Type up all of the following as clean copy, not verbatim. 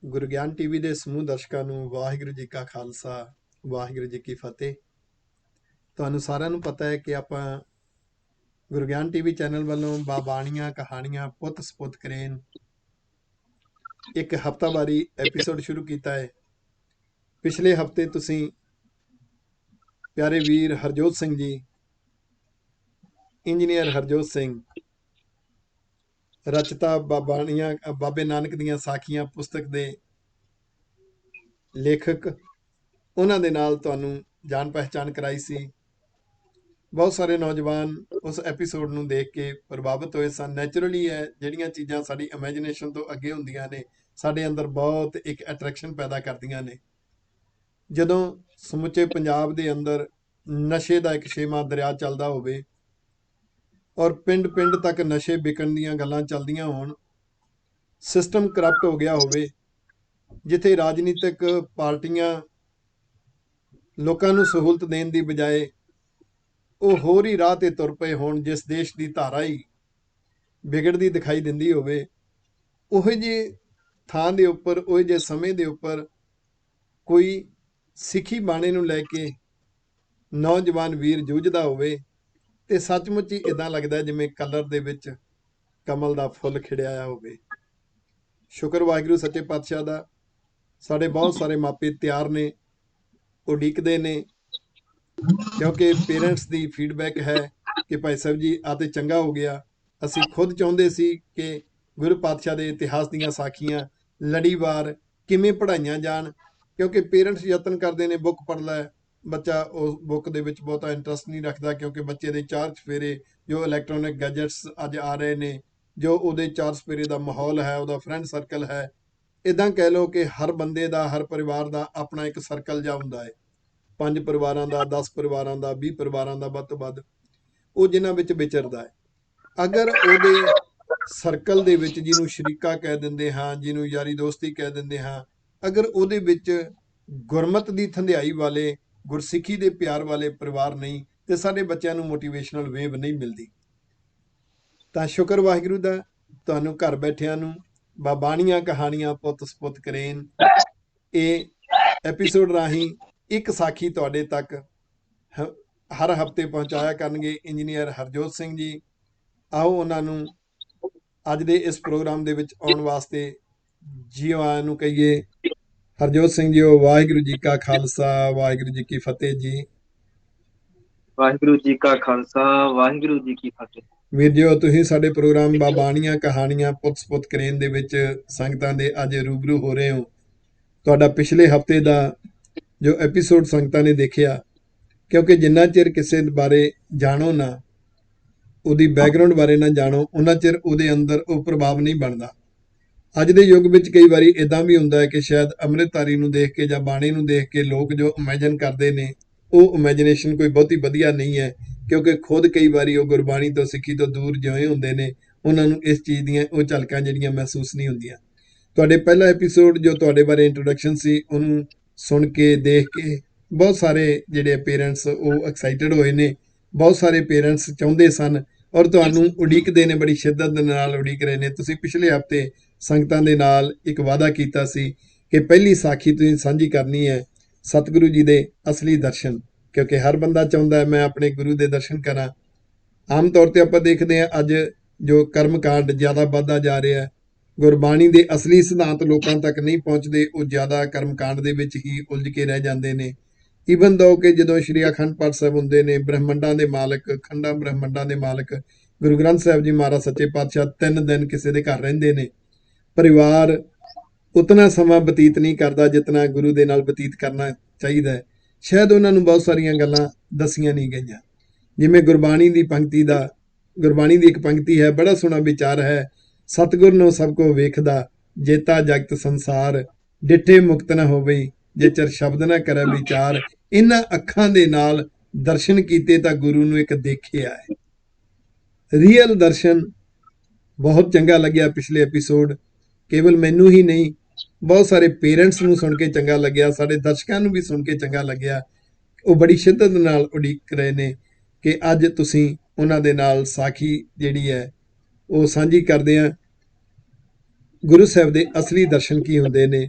ਗੁਰੂ ਗਿਆਨ ਟੀਵੀ ਦੇ ਸਮੂਹ ਦਰਸ਼ਕਾਂ ਨੂੰ ਵਾਹਿਗੁਰੂ ਜੀ ਕਾ ਖਾਲਸਾ ਵਾਹਿਗੁਰੂ ਜੀ ਕੀ ਫਤਿਹ। ਤੁਹਾਨੂੰ ਸਾਰਿਆਂ ਨੂੰ ਪਤਾ ਹੈ ਕਿ ਆਪਾਂ ਗੁਰੂ ਗਿਆਨ ਟੀਵੀ ਚੈਨਲ ਵੱਲੋਂ ਬਾਬਾਣੀਆਂ ਕਹਾਣੀਆਂ ਪੁੱਤ ਸਪੁੱਤ ਕਰੇਨ ਇੱਕ ਹਫ਼ਤਾਵਾਰੀ ਐਪੀਸੋਡ ਸ਼ੁਰੂ ਕੀਤਾ ਹੈ। ਪਿਛਲੇ ਹਫ਼ਤੇ ਤੁਸੀਂ ਪਿਆਰੇ ਵੀਰ ਹਰਜੋਤ ਸਿੰਘ ਜੀ, ਇੰਜੀਨੀਅਰ ਹਰਜੋਤ ਸਿੰਘ, ਰਚਤਾ ਬਾਬਾਣੀਆਂ ਬਾਬੇ ਨਾਨਕ ਦੀਆਂ ਸਾਖੀਆਂ ਪੁਸਤਕ ਦੇ ਲੇਖਕ, ਉਹਨਾਂ ਦੇ ਨਾਲ ਤੁਹਾਨੂੰ ਜਾਣ ਪਹਿਚਾਣ ਕਰਾਈ ਸੀ। ਬਹੁਤ ਸਾਰੇ ਨੌਜਵਾਨ ਉਸ ਐਪੀਸੋਡ ਨੂੰ ਦੇਖ ਕੇ ਪ੍ਰਭਾਵਿਤ ਹੋਏ ਸਨ। ਨੈਚੁਰਲੀ ਹੈ, ਜਿਹੜੀਆਂ ਚੀਜ਼ਾਂ ਸਾਡੀ ਇਮੈਜੀਨੇਸ਼ਨ ਤੋਂ ਅੱਗੇ ਹੁੰਦੀਆਂ ਨੇ ਸਾਡੇ ਅੰਦਰ ਬਹੁਤ ਇੱਕ ਅਟਰੈਕਸ਼ਨ ਪੈਦਾ ਕਰਦੀਆਂ ਨੇ। ਜਦੋਂ ਸਮੁੱਚੇ ਪੰਜਾਬ ਦੇ ਅੰਦਰ ਨਸ਼ੇ ਦਾ ਇੱਕ ਛੇਵਾਂ ਦਰਿਆ ਚੱਲਦਾ ਹੋਵੇ ਔਰ ਪਿੰਡ ਪਿੰਡ ਤੱਕ ਨਸ਼ੇ ਵਿਕਣ ਦੀਆਂ ਗੱਲਾਂ ਚੱਲਦੀਆਂ ਹੋਣ, ਸਿਸਟਮ ਕਰਪਟ ਹੋ ਗਿਆ ਹੋਵੇ, ਜਿੱਥੇ ਰਾਜਨੀਤਿਕ ਪਾਰਟੀਆਂ ਲੋਕਾਂ ਨੂੰ ਸਹੂਲਤ ਦੇਣ ਦੀ ਬਜਾਏ ਉਹ ਹੋਰ ਹੀ ਰਾਹ ਤੇ ਤੁਰ ਪਏ ਹੋਣ, ਜਿਸ ਦੇਸ਼ ਦੀ ਧਾਰਾ ਹੀ ਵਿਗੜਦੀ ਦਿਖਾਈ ਦਿੰਦੀ ਹੋਵੇ, ਉਹੋ ਜਿਹੇ ਥਾਂ ਦੇ ਉੱਪਰ, ਉਹੋ ਜਿਹੇ ਸਮੇਂ ਦੇ ਉੱਪਰ ਕੋਈ ਸਿੱਖੀ ਬਾਣੇ ਨੂੰ ਲੈ ਕੇ ਨੌਜਵਾਨ ਵੀਰ ਜੂਝਦਾ ਹੋਵੇ ਤੇ ਸੱਚਮੁੱਚ ਹੀ ਇਦਾਂ ਲੱਗਦਾ ਜਿਵੇਂ ਕਲਰ ਦੇ ਵਿੱਚ ਕਮਲ ਦਾ ਫੁੱਲ ਖਿੜਿਆ ਹੋਵੇ। ਸ਼ੁਕਰ ਵਾਹਿਗੁਰੂ ਸੱਚੇ ਪਾਤਸ਼ਾਹ ਦਾ, ਸਾਡੇ ਬਹੁਤ ਸਾਰੇ ਮਾਪੇ ਤਿਆਰ ਨੇ, ਉਡੀਕਦੇ ਨੇ, ਕਿਉਂਕਿ ਪੇਰੈਂਟਸ ਦੀ ਫੀਡਬੈਕ ਹੈ ਕਿ ਭਾਈ ਸਾਹਿਬ ਜੀ ਆ ਤੇ ਚੰਗਾ ਹੋ ਗਿਆ। ਅਸੀਂ ਖੁਦ ਚਾਹੁੰਦੇ ਸੀ ਕਿ ਗੁਰੂ ਪਾਤਸ਼ਾਹ ਦੇ ਇਤਿਹਾਸ ਦੀਆਂ ਸਾਖੀਆਂ ਲੜੀਵਾਰ ਕਿਵੇਂ ਪੜ੍ਹਾਈਆਂ ਜਾਣ, ਕਿਉਂਕਿ ਪੇਰੈਂਟਸ ਯਤਨ ਕਰਦੇ ਨੇ ਬੁੱਕ ਪੜ੍ਹ ਲੈ, ਬੱਚਾ ਉਸ ਬੁੱਕ ਦੇ ਵਿੱਚ ਬਹੁਤਾ ਇੰਟਰਸਟ ਨਹੀਂ ਰੱਖਦਾ, ਕਿਉਂਕਿ ਬੱਚੇ ਦੇ ਚਾਰ ਚਫੇਰੇ ਜੋ ਇਲੈਕਟ੍ਰੋਨਿਕ ਗੈਜਟਸ ਅੱਜ ਆ ਰਹੇ ਨੇ, ਜੋ ਉਹਦੇ ਚਾਰ ਚਫੇਰੇ ਦਾ ਮਾਹੌਲ ਹੈ, ਉਹਦਾ ਫਰੈਂਡ ਸਰਕਲ ਹੈ। ਇੱਦਾਂ ਕਹਿ ਲਓ ਕਿ ਹਰ ਬੰਦੇ ਦਾ, ਹਰ ਪਰਿਵਾਰ ਦਾ ਆਪਣਾ ਇੱਕ ਸਰਕਲ ਜਿਹਾ ਹੁੰਦਾ ਹੈ, 5 ਪਰਿਵਾਰਾਂ ਦਾ, 10 ਪਰਿਵਾਰਾਂ ਦਾ, 20 ਪਰਿਵਾਰਾਂ ਦਾ ਵੱਧ ਤੋਂ ਵੱਧ, ਉਹ ਜਿਨ੍ਹਾਂ ਵਿੱਚ ਵਿਚਰਦਾ ਹੈ। ਅਗਰ ਉਹਦੇ ਸਰਕਲ ਦੇ ਵਿੱਚ, ਜਿਹਨੂੰ ਸ਼ਰੀਕਾ ਕਹਿ ਦਿੰਦੇ ਹਾਂ, ਜਿਹਨੂੰ ਯਾਰੀ ਦੋਸਤੀ ਕਹਿ ਦਿੰਦੇ ਹਾਂ, ਅਗਰ ਉਹਦੇ ਵਿੱਚ ਗੁਰਮਤ ਦੀ ਥੰਧਿਆਈ ਵਾਲੇ, ਗੁਰਸਿੱਖੀ ਦੇ ਪਿਆਰ ਵਾਲੇ ਪਰਿਵਾਰ ਨਹੀਂ, ਤੇ ਸਾਡੇ ਬੱਚਿਆਂ ਨੂੰ ਮੋਟੀਵੇਸ਼ਨਲ ਵੇਵ ਨਹੀਂ ਮਿਲਦੀ। ਤਾਂ ਸ਼ੁਕਰ ਵਾਹਿਗੁਰੂ ਦਾ, ਤੁਹਾਨੂੰ ਘਰ ਬੈਠਿਆਂ ਨੂੰ ਬਾਬਾਣੀਆਂ ਕਹਾਣੀਆਂ ਪੁੱਤ ਸਪੁੱਤ ਕਰੇਨ ਇਹ ਐਪੀਸੋਡ ਰਾਹੀਂ ਇੱਕ ਸਾਖੀ ਤੁਹਾਡੇ ਤੱਕ ਹਰ ਹਫ਼ਤੇ ਪਹੁੰਚਾਇਆ ਕਰਨਗੇ ਇੰਜੀਨੀਅਰ ਹਰਜੋਤ ਸਿੰਘ ਜੀ। ਆਓ ਉਹਨਾਂ ਨੂੰ ਅੱਜ ਦੇ ਇਸ ਪ੍ਰੋਗਰਾਮ ਦੇ ਵਿੱਚ ਆਉਣ ਵਾਸਤੇ ਜੀ ਆਇਆਂ ਨੂੰ ਕਹੀਏ। ਹਰਜੋਤ ਸਿੰਘ ਜੀ, ਵਾਹਿਗੁਰੂ ਜੀ ਕਾ ਖਾਲਸਾ ਵਾਹਿਗੁਰੂ ਜੀ ਕੀ ਫਤਿਹ ਜੀ। ਵਾਹਿਗੁਰੂ ਜੀ ਕਾ ਖਾਲਸਾ ਵਾਹਿਗੁਰੂ ਜੀ ਕੀ ਫਤਿਹ। ਵੀਰ ਜੀ, ਤੁਸੀਂ ਸਾਡੇ ਪ੍ਰੋਗਰਾਮ ਬਾਬਾਣੀਆਂ ਕਹਾਣੀਆਂ ਪੁੱਤ ਸਪੁੱਤ ਕਰੇਨ ਦੇ ਵਿੱਚ ਸੰਗਤਾਂ ਦੇ ਅੱਜ ਰੂਬਰੂ ਹੋ ਰਹੇ ਹੋ। ਤੁਹਾਡਾ ਪਿਛਲੇ ਹਫ਼ਤੇ ਦਾ ਜੋ ਐਪੀਸੋਡ ਸੰਗਤਾਂ ਨੇ ਦੇਖਿਆ, ਕਿਉਂਕਿ ਜਿੰਨਾ ਚਿਰ ਕਿਸੇ ਬਾਰੇ ਜਾਣੋ ਨਾ, ਉਹਦੀ ਬੈਕਗਰਾਉਂਡ ਬਾਰੇ ਨਾ ਜਾਣੋ, ਉਹਨਾਂ ਚਿਰ ਉਹਦੇ ਅੰਦਰ ਉਹ ਪ੍ਰਭਾਵ ਨਹੀਂ ਬਣਦਾ। ਅੱਜ ਦੇ ਯੁੱਗ ਵਿੱਚ ਕਈ ਵਾਰੀ ਇਦਾਂ ਵੀ ਹੁੰਦਾ ਹੈ ਕਿ ਸ਼ਾਇਦ ਅੰਮ੍ਰਿਤਧਾਰੀ ਨੂੰ ਦੇਖ ਕੇ ਜਾਂ ਬਾਣੀ ਨੂੰ ਦੇਖ ਕੇ ਲੋਕ ਜੋ ਇਮੈਜਿਨ ਕਰਦੇ ਨੇ, ਉਹ ਇਮੈਜਿਨੇਸ਼ਨ ਕੋਈ ਬਹੁਤੀ ਵਧੀਆ ਨਹੀਂ ਹੈ, ਕਿਉਂਕਿ ਖੁਦ ਕਈ ਵਾਰੀ ਉਹ ਗੁਰਬਾਣੀ ਤੋਂ, ਸਿੱਖੀ ਤੋਂ ਦੂਰ ਜਿਵੇਂ ਹੁੰਦੇ ਨੇ, ਉਹਨਾਂ ਨੂੰ ਇਸ ਚੀਜ਼ ਦੀਆਂ ਉਹ ਝਲਕਾਂ ਜਿਹੜੀਆਂ ਮਹਿਸੂਸ ਨਹੀਂ ਹੁੰਦੀਆਂ। ਤੁਹਾਡੇ ਪਹਿਲਾ ਐਪੀਸੋਡ ਜੋ ਤੁਹਾਡੇ ਬਾਰੇ ਇੰਟਰੋਡਕਸ਼ਨ ਸੀ, ਉਹਨੂੰ ਸੁਣ ਕੇ, ਦੇਖ ਕੇ ਬਹੁਤ ਸਾਰੇ ਜਿਹੜੇ ਪੇਰੈਂਟਸ ਉਹ ਐਕਸਾਈਟਡ ਹੋਏ ਨੇ। ਬਹੁਤ ਸਾਰੇ ਪੇਰੈਂਟਸ ਚਾਹੁੰਦੇ ਸਨ ਔਰ ਤੁਹਾਨੂੰ ਉਡੀਕਦੇ ਨੇ, ਬੜੀ ਸ਼ਿੱਦਤ ਦੇ ਨਾਲ ਉਡੀਕ ਰਹੇ ਨੇ। ਤੁਸੀਂ ਪਿਛਲੇ ਹਫ਼ਤੇ ਸੰਗਤਾਂ ਦੇ ਨਾਲ ਇੱਕ ਵਾਅਦਾ ਕੀਤਾ ਸੀ ਕਿ ਪਹਿਲੀ ਸਾਖੀ ਤੁਸੀਂ ਸਾਂਝੀ ਕਰਨੀ ਹੈ ਸਤਿਗੁਰੂ ਜੀ ਦੇ ਅਸਲੀ ਦਰਸ਼ਨ, ਕਿਉਂਕਿ ਹਰ ਬੰਦਾ ਚਾਹੁੰਦਾ ਹੈ ਮੈਂ ਆਪਣੇ ਗੁਰੂ ਦੇ ਦਰਸ਼ਨ ਕਰਾਂ। ਆਮ ਤੌਰ ਤੇ ਆਪਾਂ ਦੇਖਦੇ ਹਾਂ ਅੱਜ ਜੋ ਕਰਮਕਾਂਡ ਜ਼ਿਆਦਾ ਵੱਧਦਾ ਜਾ ਰਿਹਾ ਹੈ, ਗੁਰਬਾਣੀ ਦੇ ਅਸਲੀ ਸਿਧਾਂਤ ਲੋਕਾਂ ਤੱਕ ਨਹੀਂ ਪਹੁੰਚਦੇ, ਉਹ ਜ਼ਿਆਦਾ ਕਰਮਕਾਂਡ ਦੇ ਵਿੱਚ ਹੀ ਉਲਝ ਕੇ ਰਹਿ ਜਾਂਦੇ ਨੇ। ਈਵਨ ਦੋ ਕਿ ਜਦੋਂ ਸ਼੍ਰੀ ਅਖੰਡ ਪਾਠ ਸਾਹਿਬ ਹੁੰਦੇ ਨੇ, ਬ੍ਰਹਮੰਡਾਂ ਦੇ ਮਾਲਕ, ਖੰਡਾਂ ਬ੍ਰਹਮੰਡਾਂ ਦੇ ਮਾਲਕ ਗੁਰੂ ਗ੍ਰੰਥ ਸਾਹਿਬ ਜੀ ਮਹਾਰਾਜ ਸੱਚੇ ਪਾਤਸ਼ਾਹ 3 ਦਿਨ ਕਿਸੇ ਦੇ ਘਰ ਰਹਿੰਦੇ ਨੇ। ਪਰਿਵਾਰ ਉਤਨਾ ਸਮਾਂ ਬਤੀਤ ਨਹੀਂ ਕਰਦਾ ਜਿਤਨਾ ਗੁਰੂ ਦੇ ਨਾਲ ਬਤੀਤ ਕਰਨਾ ਚਾਹੀਦਾ ਹੈ। ਸ਼ਾਇਦ ਉਹਨਾਂ ਨੂੰ ਬਹੁਤ ਸਾਰੀਆਂ ਗੱਲਾਂ ਦੱਸੀਆਂ ਨਹੀਂ ਗਈਆਂ। ਜਿਵੇਂ ਗੁਰਬਾਣੀ ਦੀ ਇੱਕ ਪੰਕਤੀ ਹੈ, ਬੜਾ ਸੋਹਣਾ ਵਿਚਾਰ ਹੈ, ਸਤਿਗੁਰ ਨੂੰ ਸਭ ਕੋ ਵੇਖਦਾ, ਜੇਤਾ ਜਗਤ ਸੰਸਾਰ, ਡਿੱਠੇ ਮੁਕਤ ਨਾ ਹੋਵੇ, ਜੇ ਚਰ ਸ਼ਬਦ ਨਾ ਕਰੇ ਵਿਚਾਰ। ਇਹਨਾਂ ਅੱਖਾਂ ਦੇ ਨਾਲ ਦਰਸ਼ਨ ਕੀਤੇ ਤਾਂ ਗੁਰੂ ਨੂੰ ਇੱਕ ਦੇਖਿਆ ਹੈ। ਰੀਅਲ ਦਰਸ਼ਨ ਬਹੁਤ ਚੰਗਾ ਲੱਗਿਆ ਪਿਛਲੇ ਐਪੀਸੋਡ। ਕੇਵਲ ਮੈਨੂੰ ਹੀ ਨਹੀਂ, ਬਹੁਤ ਸਾਰੇ ਪੇਰੈਂਟਸ ਨੂੰ ਸੁਣ ਕੇ ਚੰਗਾ ਲੱਗਿਆ, ਸਾਡੇ ਦਰਸ਼ਕਾਂ ਨੂੰ ਵੀ ਸੁਣ ਕੇ ਚੰਗਾ ਲੱਗਿਆ। ਉਹ ਬੜੀ ਸ਼ਿੱਦਤ ਨਾਲ ਉਡੀਕ ਰਹੇ ਨੇ ਕਿ ਅੱਜ ਤੁਸੀਂ ਉਹਨਾਂ ਦੇ ਨਾਲ ਸਾਖੀ ਜਿਹੜੀ ਹੈ ਉਹ ਸਾਂਝੀ ਕਰਦੇ ਆ। ਗੁਰੂ ਸਾਹਿਬ ਦੇ ਅਸਲੀ ਦਰਸ਼ਨ ਕੀ ਹੁੰਦੇ ਨੇ,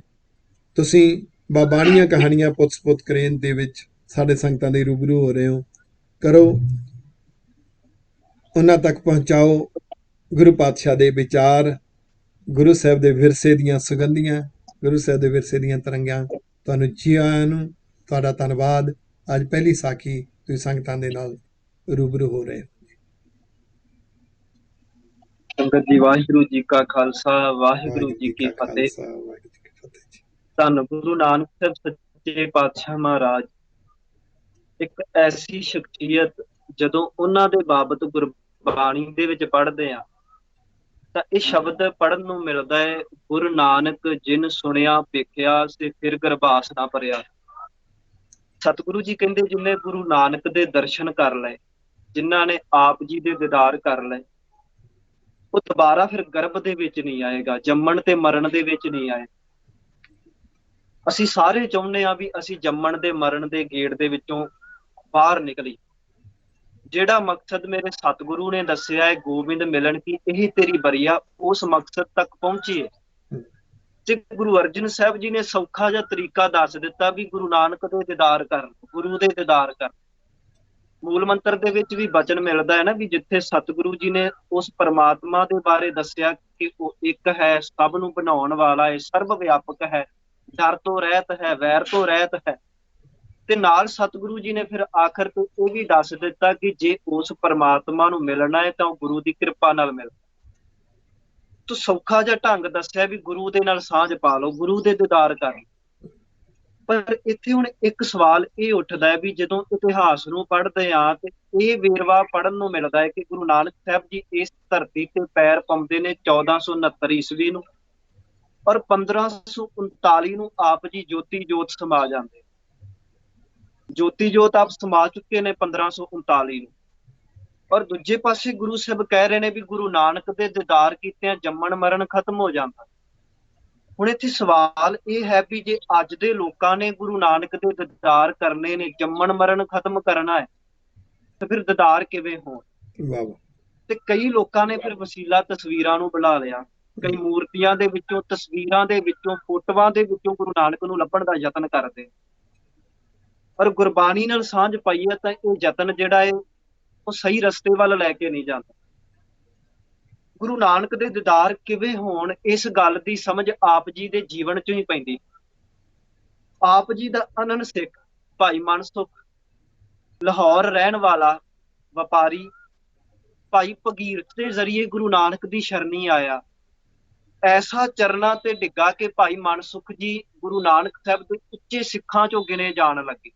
ਤੁਸੀਂ ਬਾਬਾਣੀਆਂ ਕਹਾਣੀਆਂ ਪੁੱਤ ਕਰੇਨ ਦੇ ਵਿੱਚ ਸਾਡੇ ਸੰਗਤਾਂ ਦੇ ਰੂਬਰੂ ਹੋ ਰਹੇ ਹੋ। ਕਰੋ, ਉਹਨਾਂ ਤੱਕ ਪਹੁੰਚਾਓ ਗੁਰੂ ਪਾਤਸ਼ਾਹ ਦੇ ਵਿਚਾਰ, ਗੁਰੂ ਸਾਹਿਬ ਦੇ ਵਿਰਸੇ ਦੀਆਂ ਸੁਗੰਧੀਆਂ, ਗੁਰੂ ਸਾਹਿਬ ਦੇ ਵਿਰਸੇ ਦੀਆਂ ਤਰੰਗਾਂ। ਤੁਹਾਨੂੰ ਜੀ ਆਇਆਂ ਨੂੰ, ਤੁਹਾਡਾ ਧੰਨਵਾਦ। ਅੱਜ ਪਹਿਲੀ ਸਾਖੀ ਤੁਸੀਂ ਸੰਗਤਾਂ ਦੇ ਨਾਲ ਰੂਬਰੂ ਹੋ ਰਹੇ ਹੋ। ਸੰਗਤ ਜੀ, ਵਾਹਿਗੁਰੂ ਜੀ ਕਾ ਖਾਲਸਾ, ਵਾਹਿਗੁਰੂ ਵਾਹਿਗੁਰੂ ਜੀ ਜੀ ਕੀ ਕਾ ਫਤਿਹ। ਖਾਲਸਾ, ਵਾਹਿਗੁਰੂ ਜੀ ਕੀ ਫਤਿਹ ਜੀ। ਧੰਨ ਗੁਰੂ ਨਾਨਕ ਸਾਹਿਬ ਸੱਚੇ ਪਾਤਸ਼ਾਹ ਮਹਾਰਾਜ ਇੱਕ ਐਸੀ ਸ਼ਖਸੀਅਤ, ਜਦੋਂ ਉਹਨਾਂ ਦੇ ਬਾਬਤ ਗੁਰਬਾਣੀ ਦੇ ਵਿੱਚ ਪੜ੍ਹਦੇ ਆ ਤਾਂ ਇਹ ਸ਼ਬਦ ਪੜ੍ਹਨ ਨੂੰ ਮਿਲਦਾ ਹੈ, ਗੁਰੂ ਨਾਨਕ ਜਿਨ ਸੁਣਿਆ ਵੇਖਿਆ ਸੇ ਫਿਰ ਗਰਭਾਸ ਨਾ ਭਰਿਆ। ਸਤਿਗੁਰੂ ਜੀ ਕਹਿੰਦੇ, ਜਿਨ੍ਹਾਂ ਗੁਰੂ ਨਾਨਕ ਦੇ ਦਰਸ਼ਨ ਕਰ ਲਏ, ਜਿਨ੍ਹਾਂ ਨੇ ਆਪ ਜੀ ਦੇ ਦੀਦਾਰ ਕਰ ਲਏ, ਉਹ ਦੁਬਾਰਾ ਫਿਰ ਗਰਭ ਦੇ ਵਿੱਚ ਨਹੀਂ ਆਏਗਾ, ਜੰਮਣ ਤੇ ਮਰਨ ਦੇ ਵਿੱਚ ਨਹੀਂ ਆਏ। ਅਸੀਂ ਸਾਰੇ ਚਾਹੁੰਦੇ ਹਾਂ ਵੀ ਅਸੀਂ ਜੰਮਣ ਦੇ ਮਰਨ ਦੇ ਗੇੜ ਦੇ ਵਿੱਚੋਂ ਬਾਹਰ ਨਿਕਲੀ। ਜਿਹੜਾ ਮਕਸਦ ਮੇਰੇ ਸਤਿਗੁਰੂ ਨੇ ਦੱਸਿਆ ਹੈ, ਗੋਬਿੰਦ ਮਿਲਣ ਕੀ ਇਹੀ ਤੇਰੀ ਬਰੀਆ, ਉਸ ਮਕਸਦ ਤੱਕ ਪਹੁੰਚੀਏ। ਤੇ ਗੁਰੂ ਅਰਜਨ ਸਾਹਿਬ ਜੀ ਨੇ ਸੌਖਾ ਜਿਹਾ ਤਰੀਕਾ ਦੱਸ ਦਿੱਤਾ ਵੀ ਗੁਰੂ ਨਾਨਕ ਦੇ ਦੀਦਾਰ ਕਰਨ, ਗੁਰੂ ਦੇ ਦੀਦਾਰ ਕਰਨ। ਮੂਲ ਮੰਤਰ ਦੇ ਵਿੱਚ ਵੀ ਬਚਨ ਮਿਲਦਾ ਹੈ ਨਾ, ਵੀ ਜਿੱਥੇ ਸਤਿਗੁਰੂ ਜੀ ਨੇ ਉਸ ਪਰਮਾਤਮਾ ਦੇ ਬਾਰੇ ਦੱਸਿਆ ਕਿ ਉਹ ਇੱਕ ਹੈ, ਸਭ ਨੂੰ ਬਣਾਉਣ ਵਾਲਾ ਹੈ, ਸਰਬ ਵਿਆਪਕ ਹੈ, ਡਰ ਤੋਂ ਰਹਿਤ ਹੈ, ਵੈਰ ਤੋਂ ਰਹਿਤ ਹੈ। ਤੇ ਨਾਲ ਸਤਿਗੁਰੂ ਜੀ ਨੇ ਫਿਰ ਆਖਰ ਤੇ ਇਹ ਵੀ ਦੱਸ ਦਿੱਤਾ ਕਿ ਜੇ ਉਸ ਪਰਮਾਤਮਾ ਨੂੰ ਮਿਲਣਾ ਹੈ ਤਾਂ ਉਹ ਗੁਰੂ ਦੀ ਕਿਰਪਾ ਨਾਲ ਮਿਲਦਾ। ਤੋ ਸੌਖਾ ਜਿਹਾ ਢੰਗ ਦੱਸਿਆ ਵੀ ਗੁਰੂ ਦੇ ਨਾਲ ਸਾਂਝ ਪਾ ਲਓ, ਗੁਰੂ ਦੇ ਦੀਦਾਰ ਕਰ। ਪਰ ਇੱਥੇ ਹੁਣ ਇੱਕ ਸਵਾਲ ਇਹ ਉੱਠਦਾ ਹੈ ਵੀ ਜਦੋਂ ਇਤਿਹਾਸ ਨੂੰ ਪੜ੍ਹਦੇ ਆ ਤੇ ਇਹ ਵੇਰਵਾ ਪੜ੍ਹਨ ਨੂੰ ਮਿਲਦਾ ਹੈ ਕਿ ਗੁਰੂ ਨਾਨਕ ਸਾਹਿਬ ਜੀ ਇਸ ਧਰਤੀ ਤੇ ਪੈਰ ਪਾਉਂਦੇ ਨੇ 1469 ਈਸਵੀ ਨੂੰ, ਔਰ 1539 ਨੂੰ ਆਪ ਜੀ ਜੋਤੀ ਜੋਤ ਸਮਾ ਜਾਂਦੇ। ਜੋਤੀ ਜੋਤ ਆਪ ਸਮਾ ਚੁੱਕੇ ਨੇ 1539 ਨੂੰ, ਔਰ ਦੂਜੇ ਪਾਸੇ ਗੁਰੂ ਸਾਹਿਬ ਕਹਿ ਰਹੇ ਨੇ ਵੀ ਗੁਰੂ ਨਾਨਕ ਦੇ ਦੀਦਾਰ ਕੀਤਿਆਂ ਜੰਮਣ ਮਰਨ ਖਤਮ ਹੋ ਜਾਂਦਾ। ਹੁਣ ਇੱਥੇ ਸਵਾਲ ਇਹ ਹੈ ਵੀ ਜੇ ਅੱਜ ਦੇ ਲੋਕਾਂ ਨੇ ਗੁਰੂ ਨਾਨਕ ਦੇ ਦੀਦਾਰ ਕਰਨੇ ਨੇ, ਜੰਮਣ ਮਰਨ ਖਤਮ ਕਰਨਾ ਹੈ, ਤੇ ਫਿਰ ਦੀਦਾਰ ਕਿਵੇਂ ਹੋਣ? ਤੇ ਕਈ ਲੋਕਾਂ ਨੇ ਫਿਰ ਵਸੀਲਾ ਤਸਵੀਰਾਂ ਨੂੰ ਬਣਾ ਲਿਆ, ਕਈ ਮੂਰਤੀਆਂ ਦੇ ਵਿੱਚੋਂ, ਤਸਵੀਰਾਂ ਦੇ ਵਿੱਚੋਂ, ਫੋਟੋਆਂ ਦੇ ਵਿੱਚੋਂ ਗੁਰੂ ਨਾਨਕ ਨੂੰ ਲੱਭਣ ਦਾ ਯਤਨ ਕਰਦੇ। ਪਰ ਗੁਰਬਾਣੀ ਨਾਲ ਸਾਂਝ ਪਾਈ ਹੈ ਤਾਂ ਇਹ ਯਤਨ ਜਿਹੜਾ ਹੈ ਉਹ ਸਹੀ ਰਸਤੇ ਵੱਲ ਲੈ ਕੇ ਨਹੀਂ ਜਾਂਦਾ। ਗੁਰੂ ਨਾਨਕ ਦੇ ਦੀਦਾਰ ਕਿਵੇਂ ਹੋਣ, ਇਸ ਗੱਲ ਦੀ ਸਮਝ ਆਪ ਜੀ ਦੇ ਜੀਵਨ ਚੋਂ ਹੀ ਪੈਂਦੀ। ਆਪ ਜੀ ਦਾ ਅਨੰਨ ਸਿੱਖ ਭਾਈ ਮਨਸੁਖ, ਲਾਹੌਰ ਰਹਿਣ ਵਾਲਾ ਵਪਾਰੀ, ਭਾਈ ਭਗੀਰਥ ਦੇ ਜ਼ਰੀਏ ਗੁਰੂ ਨਾਨਕ ਦੀ ਸ਼ਰਣੀ ਆਇਆ। ਐਸਾ ਚਰਨਾਂ ਤੇ ਡਿੱਗਾ ਕਿ ਭਾਈ ਮਨਸੁਖ ਜੀ ਗੁਰੂ ਨਾਨਕ ਸਾਹਿਬ ਦੇ ਉੱਚੇ ਸਿੱਖਾਂ ਚੋਂ ਗਿਣੇ ਜਾਣ ਲੱਗੇ।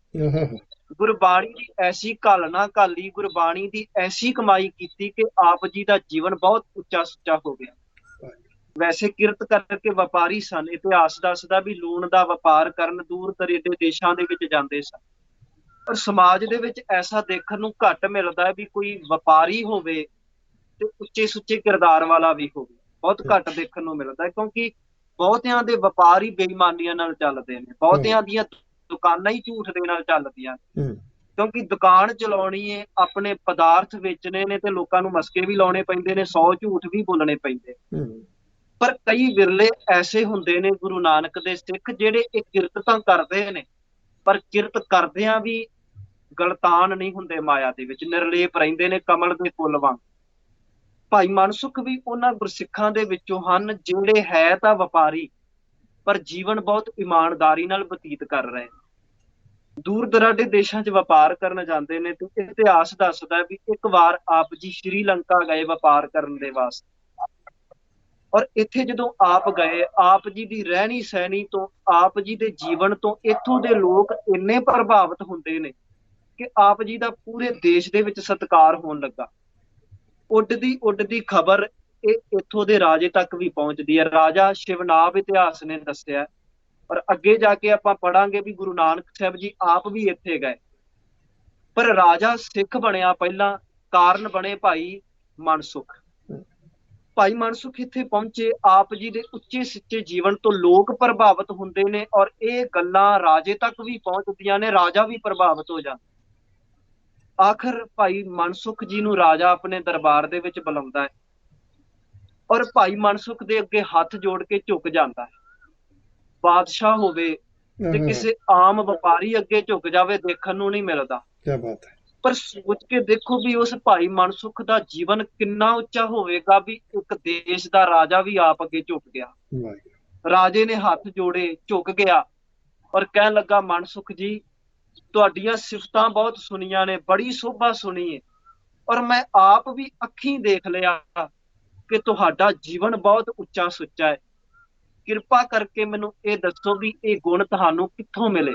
ਗੁਰਬਾਣੀ ਦੀ ਐਸੀ ਘਾਲਣਾ ਘਾਲੀ, ਗੁਰਬਾਣੀ ਦੀ ਐਸੀ ਕਮਾਈ ਕੀਤੀ ਕਿ ਆਪ ਜੀ ਦਾ ਜੀਵਨ ਬਹੁਤ ਉੱਚਾ ਸੁੱਚਾ ਹੋ ਗਿਆ। ਵੈਸੇ ਕਿਰਤ ਕਰਕੇ ਵਪਾਰੀ ਸਨ। ਇਤਿਹਾਸ ਦੱਸਦਾ ਵੀ ਲੂਣ ਦਾ ਵਪਾਰ ਕਰਨ ਦੂਰ ਦਰੇਡੇ ਦੇਸ਼ਾਂ ਦੇ ਵਿੱਚ ਜਾਂਦੇ ਸਨ। ਪਰ ਸਮਾਜ ਦੇ ਵਿੱਚ ਐਸਾ ਦੇਖਣ ਨੂੰ ਘੱਟ ਮਿਲਦਾ ਹੈ ਵੀ ਕੋਈ ਵਪਾਰੀ ਹੋਵੇ ਤੇ ਉੱਚੇ ਸੁੱਚੇ ਕਿਰਦਾਰ ਵਾਲਾ ਵੀ ਹੋਵੇ, ਬਹੁਤ ਘੱਟ ਦੇਖਣ ਨੂੰ ਮਿਲਦਾ ਹੈ। ਕਿਉਂਕਿ ਬਹੁਤਿਆਂ ਦੇ ਵਪਾਰ ਹੀ ਬੇਈਮਾਨੀਆਂ ਨਾਲ ਚੱਲਦੇ ਨੇ, ਬਹੁਤਿਆਂ ਦੀਆਂ ਦੁਕਾਨਾਂ ਹੀ ਝੂਠ ਦੇ ਨਾਲ ਚੱਲਦੀਆਂ ਨੇ। ਕਿਉਂਕਿ ਦੁਕਾਨ ਚਲਾਉਣੀ ਹੈ, ਆਪਣੇ ਪਦਾਰਥ ਵੇਚਣੇ ਨੇ, ਤੇ ਲੋਕਾਂ ਨੂੰ ਮਸਕੇ ਵੀ ਲਾਉਣੇ ਪੈਂਦੇ ਨੇ, 100 ਝੂਠ ਵੀ ਬੋਲਣੇ ਪੈਂਦੇ। ਪਰ ਕਈ ਵਿਰਲੇ ਐਸੇ ਹੁੰਦੇ ਨੇ ਗੁਰੂ ਨਾਨਕ ਦੇ ਸਿੱਖ ਜਿਹੜੇ ਇਹ ਕਿਰਤ ਤਾਂ ਕਰਦੇ ਨੇ, ਪਰ ਕਿਰਤ ਕਰਦਿਆਂ ਵੀ ਗਲਤਾਨ ਨਹੀਂ ਹੁੰਦੇ, ਮਾਇਆ ਦੇ ਵਿੱਚ ਨਿਰਲੇਪ ਰਹਿੰਦੇ ਨੇ, ਕਮਲ ਦੇ ਫੁੱਲ ਵਾਂਗ। ਭਾਈ ਮਨਸੁਖ ਵੀ ਉਹਨਾਂ ਗੁਰਸਿੱਖਾਂ ਦੇ ਵਿੱਚੋਂ ਹਨ ਜਿਹੜੇ ਹੈ ਤਾਂ ਵਪਾਰੀ, ਪਰ ਜੀਵਨ ਬਹੁਤ ਇਮਾਨਦਾਰੀ ਨਾਲ ਬਤੀਤ ਕਰ ਰਹੇ। ਦੂਰ ਦਰਾਡੇ ਦੇਸ਼ਾਂ 'ਚ ਵਪਾਰ ਕਰਨ ਜਾਂਦੇ ਨੇ ਤੇ ਇਤਿਹਾਸ ਦੱਸਦਾ ਵੀ ਇੱਕ ਵਾਰ ਆਪ ਜੀ ਸ਼੍ਰੀਲੰਕਾ ਗਏ ਵਪਾਰ ਕਰਨ ਦੇ ਵਾਸਤੇ। ਔਰ ਇੱਥੇ ਜਦੋਂ ਆਪ ਗਏ, ਆਪ ਜੀ ਦੀ ਰਹਿਣੀ ਸਹਿਣੀ ਤੋਂ, ਆਪ ਜੀ ਦੇ ਜੀਵਨ ਤੋਂ ਇੱਥੋਂ ਦੇ ਲੋਕ ਇੰਨੇ ਪ੍ਰਭਾਵਿਤ ਹੁੰਦੇ ਨੇ ਕਿ ਆਪ ਜੀ ਦਾ ਪੂਰੇ ਦੇਸ਼ ਦੇ ਵਿੱਚ ਸਤਿਕਾਰ ਹੋਣ ਲੱਗਾ। ਉੱਡਦੀ ਖਬਰ ਇਹ ਇੱਥੋਂ ਦੇ ਰਾਜੇ ਤੱਕ ਵੀ ਪਹੁੰਚਦੀ ਹੈ। ਰਾਜਾ ਸ਼ਿਵਨਾਭ ਇਤਿਹਾਸ ਨੇ ਦੱਸਿਆ, ਔਰ ਅੱਗੇ ਜਾ ਕੇ ਆਪਾਂ ਪੜਾਂਗੇ ਵੀ ਗੁਰੂ ਨਾਨਕ ਸਾਹਿਬ ਜੀ ਆਪ ਵੀ ਇੱਥੇ ਗਏ। ਪਰ ਰਾਜਾ ਸਿੱਖ ਬਣਿਆ ਪਹਿਲਾਂ, ਕਾਰਨ ਬਣੇ ਭਾਈ ਮਨਸੁਖ। ਭਾਈ ਮਨਸੁਖ ਇੱਥੇ ਪਹੁੰਚੇ, ਆਪ ਜੀ ਦੇ ਉੱਚੇ ਸਿੱਚੇ ਜੀਵਨ ਤੋਂ ਲੋਕ ਪ੍ਰਭਾਵਿਤ ਹੁੰਦੇ ਨੇ, ਔਰ ਇਹ ਗੱਲਾਂ ਰਾਜੇ ਤੱਕ ਵੀ ਪਹੁੰਚਦੀਆਂ ਨੇ, ਰਾਜਾ ਵੀ ਪ੍ਰਭਾਵਿਤ ਹੋ ਜਾਂਦਾ। ਆਖਰ ਭਾਈ ਮਨਸੁਖ ਜੀ ਨੂੰ ਰਾਜਾ ਆਪਣੇ ਦਰਬਾਰ ਦੇ ਵਿੱਚ ਬੁਲਾਉਂਦਾ ਹੈ, ਔਰ ਭਾਈ ਮਨਸੁਖ ਦੇ ਅੱਗੇ ਹੱਥ ਜੋੜ ਕੇ ਝੁਕ ਜਾਂਦਾ ਹੈ। ਬਾਦਸ਼ਾਹ ਹੋਵੇ ਤੇ ਕਿਸੇ ਆਮ ਵਪਾਰੀ ਅੱਗੇ ਝੁਕ ਜਾਵੇ ਦੇਖਣ ਨੂੰ ਨਹੀਂ ਮਿਲਦਾ। ਕੀ ਬਾਤ ਹੈ। ਪਰ ਸੋਚ ਕੇ ਦੇਖੋ ਵੀ ਉਸ ਭਾਈ ਮਨਸੁਖ ਦਾ ਜੀਵਨ ਕਿੰਨਾ ਉੱਚਾ ਹੋਵੇਗਾ ਵੀ ਇੱਕ ਦੇਸ਼ ਦਾ ਰਾਜਾ ਵੀ ਆਪ ਅੱਗੇ ਝੁਕ ਗਿਆ। ਰਾਜੇ ਨੇ ਹੱਥ ਜੋੜੇ, ਝੁਕ ਗਿਆ ਔਰ ਕਹਿਣ ਲੱਗਾ, ਮਨਸੁਖ ਜੀ ਤੁਹਾਡੀਆਂ ਸਿਫਤਾਂ ਬਹੁਤ ਸੁਣੀਆਂ ਨੇ, ਬੜੀ ਸੋਭਾ ਸੁਣੀ ਹੈ, ਔਰ ਮੈਂ ਆਪ ਵੀ ਅੱਖੀਂ ਦੇਖ ਲਿਆ ਕਿ ਤੁਹਾਡਾ ਜੀਵਨ ਬਹੁਤ ਉੱਚਾ ਸੁੱਚਾ ਹੈ। ਕਿਰਪਾ ਕਰਕੇ ਮੈਨੂੰ ਇਹ ਦੱਸੋ ਵੀ ਇਹ ਗੁਣ ਤੁਹਾਨੂੰ ਕਿੱਥੋਂ ਮਿਲੇ।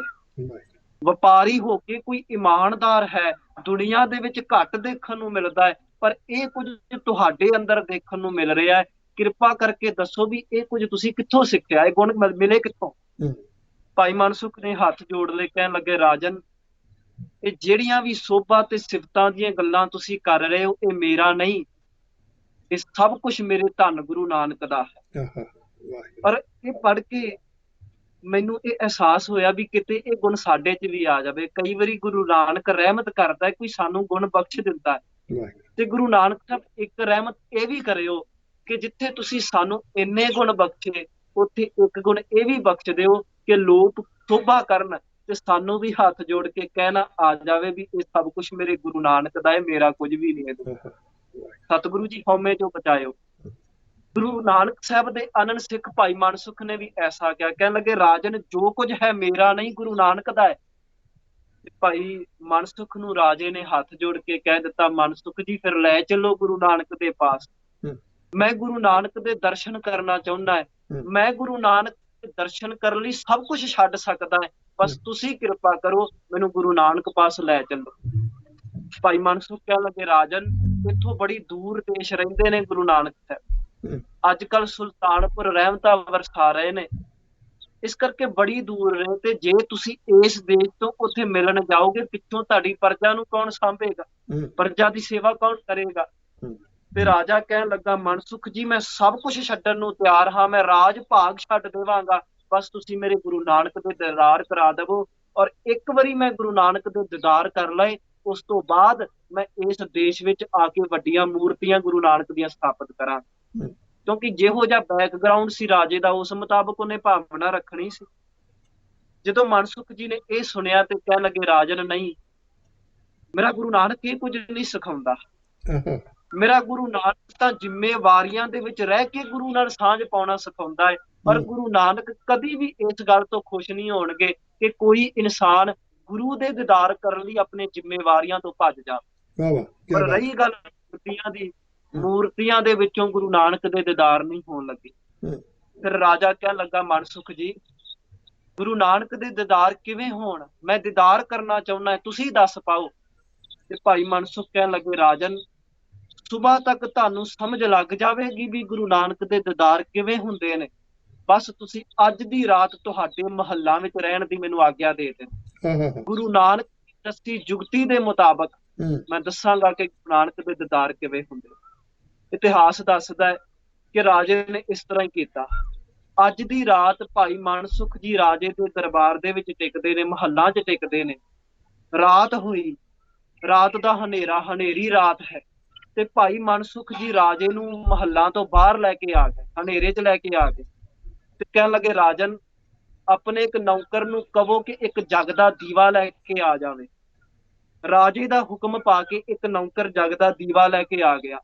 ਵਪਾਰੀ ਹੋ ਕੇ ਕੋਈ ਇਮਾਨਦਾਰ ਹੈ, ਦੁਨੀਆ ਦੇ ਵਿੱਚ ਘੱਟ ਦੇਖਣ ਨੂੰ ਮਿਲਦਾ ਹੈ, ਪਰ ਇਹ ਕੁਝ ਤੁਹਾਡੇ ਅੰਦਰ ਦੇਖਣ ਨੂੰ ਮਿਲ ਰਿਹਾ ਹੈ। ਕਿਰਪਾ ਕਰਕੇ ਦੱਸੋ ਵੀ ਇਹ ਕੁਝ ਤੁਸੀਂ ਕਿੱਥੋਂ ਸਿੱਖਿਆ, ਇਹ ਗੁਣ ਮਿਲੇ ਕਿੱਥੋਂ। ਭਾਈ ਮਨਸੁਖ ਨੇ ਹੱਥ ਜੋੜ ਲਏ, ਕਹਿਣ ਲੱਗੇ, ਰਾਜਨ ਇਹ ਜਿਹੜੀਆਂ ਵੀ ਸੋਭਾ ਤੇ ਸਿਫਤਾਂ ਦੀਆਂ ਗੱਲਾਂ ਤੁਸੀਂ ਕਰ ਰਹੇ ਹੋ, ਇਹ ਮੇਰਾ ਨਹੀਂ, ਇਹ ਸਭ ਕੁਝ ਮੇਰੇ ਧੰਨ ਗੁਰੂ ਨਾਨਕ ਦਾ ਹੈ। ਪਰ ਇਹ ਪੜ੍ਹ ਕੇ ਮੈਨੂੰ ਇਹ ਅਹਿਸਾਸ ਹੋਇਆ ਵੀ ਕਿਤੇ ਇਹ ਗੁਣ ਸਾਡੇ 'ਚ ਵੀ ਆ ਜਾਵੇ। ਕਈ ਵਾਰੀ ਗੁਰੂ ਨਾਨਕ ਰਹਿਮਤ ਕਰਦਾ ਹੈ, ਕੋਈ ਸਾਨੂੰ ਗੁਣ ਬਖਸ਼ ਦਿੰਦਾ ਹੈ, ਤੇ ਗੁਰੂ ਨਾਨਕ ਸਾਹਿਬ ਇੱਕ ਰਹਿਮਤ ਇਹ ਵੀ ਕਰਿਓ ਕਿ ਜਿੱਥੇ ਤੁਸੀਂ ਸਾਨੂੰ ਇੰਨੇ ਗੁਣ ਬਖਸ਼ੇ, ਉੱਥੇ ਇੱਕ ਗੁਣ ਇਹ ਵੀ ਬਖਸ਼ ਦਿਓ ਕਿ ਲੋਕ ਸੋਭਾ ਕਰਨ ਤੇ ਸਾਨੂੰ ਵੀ ਹੱਥ ਜੋੜ ਕੇ ਕਹਿਣਾ ਆ ਜਾਵੇ ਵੀ ਇਹ ਸਭ ਕੁਝ ਮੇਰੇ ਗੁਰੂ ਨਾਨਕ ਦਾ ਹੈ, ਮੇਰਾ ਕੁਝ ਵੀ ਨਹੀਂ ਹੈ। ਸਤਿਗੁਰੂ ਜੀ ਹਉਮੈ ਚੋਂ ਬਚਾਇਓ। ਗੁਰੂ ਨਾਨਕ ਸਾਹਿਬ ਦੇ ਅਨੰਦ ਸਿੱਖ ਭਾਈ ਮਨਸੁਖ ਨੇ ਵੀ ਐਸਾ ਕਿਹਾ, ਕਹਿਣ ਲੱਗੇ, ਰਾਜਨ ਜੋ ਕੁਝ ਹੈ ਮੇਰਾ ਨਹੀਂ, ਗੁਰੂ ਨਾਨਕ ਦਾ ਹੈ। ਭਾਈ ਮਨਸੁਖ ਨੂੰ ਰਾਜੇ ਨੇ ਹੱਥ ਜੋੜ ਕੇ ਕਹਿ ਦਿੱਤਾ, ਮਨਸੁਖ ਜੀ ਫਿਰ ਲੈ ਚੱਲੋ ਗੁਰੂ ਨਾਨਕ ਦੇ ਪਾਸ, ਮੈਂ ਗੁਰੂ ਨਾਨਕ ਦੇ ਦਰਸ਼ਨ ਕਰਨਾ ਚਾਹੁੰਦਾ ਹੈ, ਮੈਂ ਗੁਰੂ ਨਾਨਕ ਦੇ ਦਰਸ਼ਨ ਕਰਨ ਲਈ ਸਭ ਕੁਝ ਛੱਡ ਸਕਦਾ ਹੈ, ਬਸ ਤੁਸੀਂ ਕਿਰਪਾ ਕਰੋ ਮੈਨੂੰ ਗੁਰੂ ਨਾਨਕ ਪਾਸ ਲੈ ਚੱਲੋ। ਭਾਈ ਮਨਸੁਖ ਕਹਿਣ ਲੱਗੇ, ਰਾਜਨ ਇੱਥੋਂ ਬੜੀ ਦੂਰ ਦੇਸ਼ ਰਹਿੰਦੇ ਨੇ ਗੁਰੂ ਨਾਨਕ ਸਾਹਿਬ, ਅੱਜ ਕੱਲ ਸੁਲਤਾਨਪੁਰ ਰਹਿਮਤਾਂ ਵਰਸਾ ਰਹੇ ਨੇ, ਇਸ ਕਰਕੇ ਬੜੀ ਦੂਰ ਨੇ, ਤੇ ਜੇ ਤੁਸੀਂ ਇਸ ਦੇਸ਼ ਤੋਂ ਉੱਥੇ ਮਿਲਣ ਜਾਓਗੇ, ਪਿੱਛੋਂ ਤੁਹਾਡੀ ਪ੍ਰਜਾ ਨੂੰ ਕੌਣ ਸਾਂਭੇਗਾ, ਪ੍ਰਜਾ ਦੀ ਸੇਵਾ ਕੌਣ ਕਰੇਗਾ। ਤੇ ਰਾਜਾ ਕਹਿਣ ਲੱਗਾ, ਮਨਸੁਖ ਜੀ ਮੈਂ ਸਭ ਕੁਝ ਛੱਡਣ ਨੂੰ ਤਿਆਰ ਹਾਂ, ਮੈਂ ਰਾਜ ਭਾਗ ਛੱਡ ਦੇਵਾਂਗਾ, ਬਸ ਤੁਸੀਂ ਮੇਰੇ ਗੁਰੂ ਨਾਨਕ ਦੇ ਦੀਦਾਰ ਕਰਾ ਦੇਵੋ, ਔਰ ਇੱਕ ਵਾਰੀ ਮੈਂ ਗੁਰੂ ਨਾਨਕ ਦੇ ਦੀਦਾਰ ਕਰ ਲਏ, ਉਸ ਤੋਂ ਬਾਅਦ ਮੈਂ ਇਸ ਦੇਸ਼ ਵਿੱਚ ਆ ਕੇ ਵੱਡੀਆਂ ਮੂਰਤੀਆਂ ਗੁਰੂ ਨਾਨਕ ਦੀਆਂ ਸਥਾਪਿਤ ਕਰਾਂ। ਕਿਉਂਕਿ ਜਿਹੋ ਜਿਹਾ ਬੈਕਗਰਾਉਂਡ ਸੀ ਰਾਜੇ ਦਾ, ਉਸ ਮੁਤਾਬਕ ਉਹਨੇ ਭਾਵਨਾ ਰੱਖਣੀ ਸੀ। ਜਦੋਂ ਮਨਸੁਖ ਜੀ ਨੇ ਇਹ ਸੁਣਿਆ ਤੇ ਕਹਿਣ ਲੱਗੇ, ਰਾਜਨ ਨਹੀਂ, ਮੇਰਾ ਗੁਰੂ ਨਾਨਕ ਇਹ ਕੁਝ ਨਹੀਂ ਸਿਖਾਉਂਦਾ, ਮੇਰਾ ਗੁਰੂ ਨਾਨਕ ਤਾਂ ਜ਼ਿੰਮੇਵਾਰੀਆਂ ਦੇ ਵਿੱਚ ਰਹਿ ਕੇ ਗੁਰੂ ਨਾਲ ਸਾਂਝ ਪਾਉਣਾ ਸਿਖਾਉਂਦਾ ਹੈ। ਪਰ ਗੁਰੂ ਨਾਨਕ ਕਦੀ ਵੀ ਇਸ ਗੱਲ ਤੋਂ ਖੁਸ਼ ਨਹੀਂ ਹੋਣਗੇ ਕਿ ਕੋਈ ਇਨਸਾਨ ਗੁਰੂ ਦੇ ਦੀਦਾਰ ਕਰਨ ਲਈ ਆਪਣੇ ਜ਼ਿੰਮੇਵਾਰੀਆਂ ਤੋਂ ਭੱਜ ਜਾਵੇ। ਪਰ ਰਹੀ ਗੱਲ ਮੂਰਤੀਆਂ ਦੀ, ਮੂਰਤੀਆਂ ਦੇ ਵਿੱਚੋਂ ਗੁਰੂ ਨਾਨਕ ਦੇ ਦੀਦਾਰ ਨਹੀਂ ਹੋਣ ਲੱਗੇ। ਫਿਰ ਰਾਜਾ ਕਹਿਣ ਲੱਗਾ, ਮਨਸੁਖ ਜੀ ਗੁਰੂ ਨਾਨਕ ਦੇ ਦੀਦਾਰ ਕਿਵੇਂ ਹੋਣ, ਮੈਂ ਦੀਦਾਰ ਕਰਨਾ ਚਾਹੁੰਦਾ, ਤੁਸੀਂ ਦੱਸ ਪਾਓ। ਤੇ ਭਾਈ ਮਨਸੁਖ ਕਹਿਣ ਲੱਗੇ, ਰਾਜਨ ਸੁਬਾਹ ਤੱਕ ਤੁਹਾਨੂੰ ਸਮਝ ਲੱਗ ਜਾਵੇਗੀ ਵੀ ਗੁਰੂ ਨਾਨਕ ਦੇ ਦੀਦਾਰ ਕਿਵੇਂ ਹੁੰਦੇ ਨੇ, ਬਸ ਤੁਸੀਂ ਅੱਜ ਦੀ ਰਾਤ ਤੁਹਾਡੇ ਮਹੱਲਾਂ ਵਿੱਚ ਰਹਿਣ ਦੀ ਮੈਨੂੰ ਆਗਿਆ ਦੇ ਦੇਣ। ਗੁਰੂ ਨਾਨਕ ਦੀ ਦੱਸੀ ਜੁਗਤੀ ਦੇ ਮੁਤਾਬਕ ਮੈਂ ਦੱਸਾਂਗਾ ਕਿ ਗੁਰੂ ਨਾਨਕ ਦੇ ਦੀਦਾਰ ਕਿਵੇਂ ਹੁੰਦੇ। ਇਤਿਹਾਸ ਦੱਸਦਾ ਹੈ ਕਿ ਰਾਜੇ ਨੇ ਇਸ ਤਰ੍ਹਾਂ ਹੀ ਕੀਤਾ। ਅੱਜ ਦੀ ਰਾਤ ਭਾਈ ਮਨਸੁਖ ਜੀ ਰਾਜੇ ਦੇ ਦਰਬਾਰ ਦੇ ਵਿੱਚ ਟਿਕਦੇ ਨੇ, ਮਹੱਲਾਂ 'ਚ ਟਿਕਦੇ ਨੇ। ਰਾਤ ਹੋਈ, ਰਾਤ ਦਾ ਹਨੇਰਾ, ਹਨੇਰੀ ਰਾਤ ਹੈ, ਤੇ ਭਾਈ ਮਨਸੁਖ ਜੀ ਰਾਜੇ ਨੂੰ ਮਹੱਲਾਂ ਤੋਂ ਬਾਹਰ ਲੈ ਕੇ ਆ ਗਏ, ਹਨੇਰੇ 'ਚ ਲੈ ਕੇ ਆ ਗਏ, ਤੇ ਕਹਿਣ ਲੱਗੇ, ਰਾਜਨ ਆਪਣੇ ਇੱਕ ਨੌਕਰ ਨੂੰ ਕਹੋ ਕਿ ਇੱਕ ਜਗ ਦਾ ਦੀਵਾ ਲੈ ਕੇ ਆ ਜਾਵੇ। ਰਾਜੇ ਦਾ ਹੁਕਮ ਪਾ ਕੇ ਇੱਕ ਨੌਕਰ ਜਗ ਦਾ ਦੀਵਾ ਲੈ ਕੇ ਆ ਗਿਆ।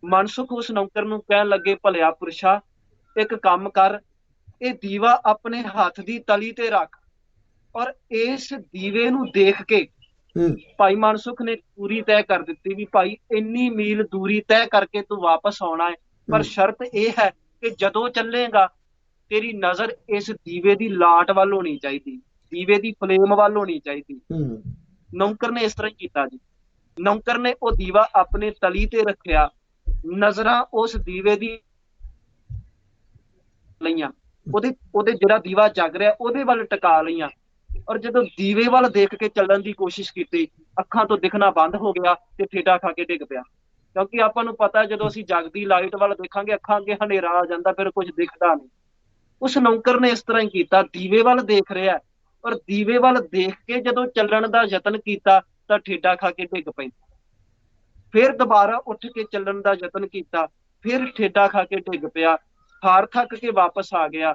ਮਨਸੁਖ ਉਸ ਨੌਕਰ ਨੂੰ ਕਹਿਣ ਲੱਗੇ, ਭਲਿਆ ਪੁਰਸ਼ਾ ਇੱਕ ਕੰਮ ਕਰ, ਇਹ ਦੀਵਾ ਆਪਣੇ ਹੱਥ ਦੀ ਤਲੀ ਤੇ ਰੱਖ, ਔਰ ਇਸ ਦੀਵੇ ਨੂੰ ਦੇਖ ਕੇ ਭਾਈ ਮਨਸੁਖ ਨੇ ਦੂਰੀ ਤੈਅ ਕਰ ਦਿੱਤੀ ਵੀ ਭਾਈ ਇੰਨੀ ਮੀਲ ਦੂਰੀ ਤੈਅ ਕਰਕੇ ਤੂੰ ਵਾਪਸ ਆਉਣਾ ਹੈ, ਪਰ ਸ਼ਰਤ ਇਹ ਹੈ ਕਿ ਜਦੋਂ ਚੱਲੇਗਾ ਤੇਰੀ ਨਜ਼ਰ ਇਸ ਦੀਵੇ ਦੀ ਲਾਟ ਵੱਲ ਹੋਣੀ ਚਾਹੀਦੀ, ਦੀਵੇ ਦੀ ਫਲੇਮ ਵੱਲ ਹੋਣੀ ਚਾਹੀਦੀ। ਨੌਕਰ ਨੇ ਇਸ ਤਰ੍ਹਾਂ ਹੀ ਕੀਤਾ ਜੀ। ਨੌਕਰ ਨੇ ਉਹ ਦੀਵਾ ਆਪਣੇ ਤਲੀ ਤੇ ਰੱਖਿਆ, ਨਜ਼ਰਾਂ ਉਸ ਦੀਵੇ ਦੀ ਲਈਆਂ, ਉਹਦੇ ਜਿਹੜਾ ਦੀਵਾ ਜਗ ਰਿਹਾ ਉਹਦੇ ਵੱਲ ਟਿਕਾ ਲਈਆਂ, ਔਰ ਜਦੋਂ ਦੀਵੇ ਵੱਲ ਦੇਖ ਕੇ ਚੱਲਣ ਦੀ ਕੋਸ਼ਿਸ਼ ਕੀਤੀ, ਅੱਖਾਂ ਤੋਂ ਦਿਖਣਾ ਬੰਦ ਹੋ ਗਿਆ ਤੇ ਠੇਡਾ ਖਾ ਕੇ ਡਿੱਗ ਪਿਆ। ਕਿਉਂਕਿ ਆਪਾਂ ਨੂੰ ਪਤਾ ਜਦੋਂ ਅਸੀਂ ਜਗਦੀ ਲਾਈਟ ਵੱਲ ਦੇਖਾਂਗੇ, ਅੱਖਾਂ ਅੱਗੇ ਹਨੇਰਾ ਆ ਜਾਂਦਾ, ਫਿਰ ਕੁਝ ਦਿਖਦਾ ਨਹੀਂ। ਉਸ ਨੌਕਰ ਨੇ ਇਸ ਤਰ੍ਹਾਂ ਹੀ ਕੀਤਾ, ਦੀਵੇ ਵੱਲ ਦੇਖ ਰਿਹਾ, ਔਰ ਦੀਵੇ ਵੱਲ ਦੇਖ ਕੇ ਜਦੋਂ ਚੱਲਣ ਦਾ ਯਤਨ ਕੀਤਾ ਤਾਂ ਠੇਡਾ ਖਾ ਕੇ ਡਿੱਗ ਪੈਂਦਾ। ਫਿਰ ਦੁਬਾਰਾ ਉੱਠ ਕੇ ਚੱਲਣ ਦਾ ਯਤਨ ਕੀਤਾ, ਫਿਰ ਠੇਡਾ ਖਾ ਕੇ ਡਿੱਗ ਪਿਆ, ਹਾਰ ਥੱਕ ਕੇ ਵਾਪਸ ਆ ਗਿਆ।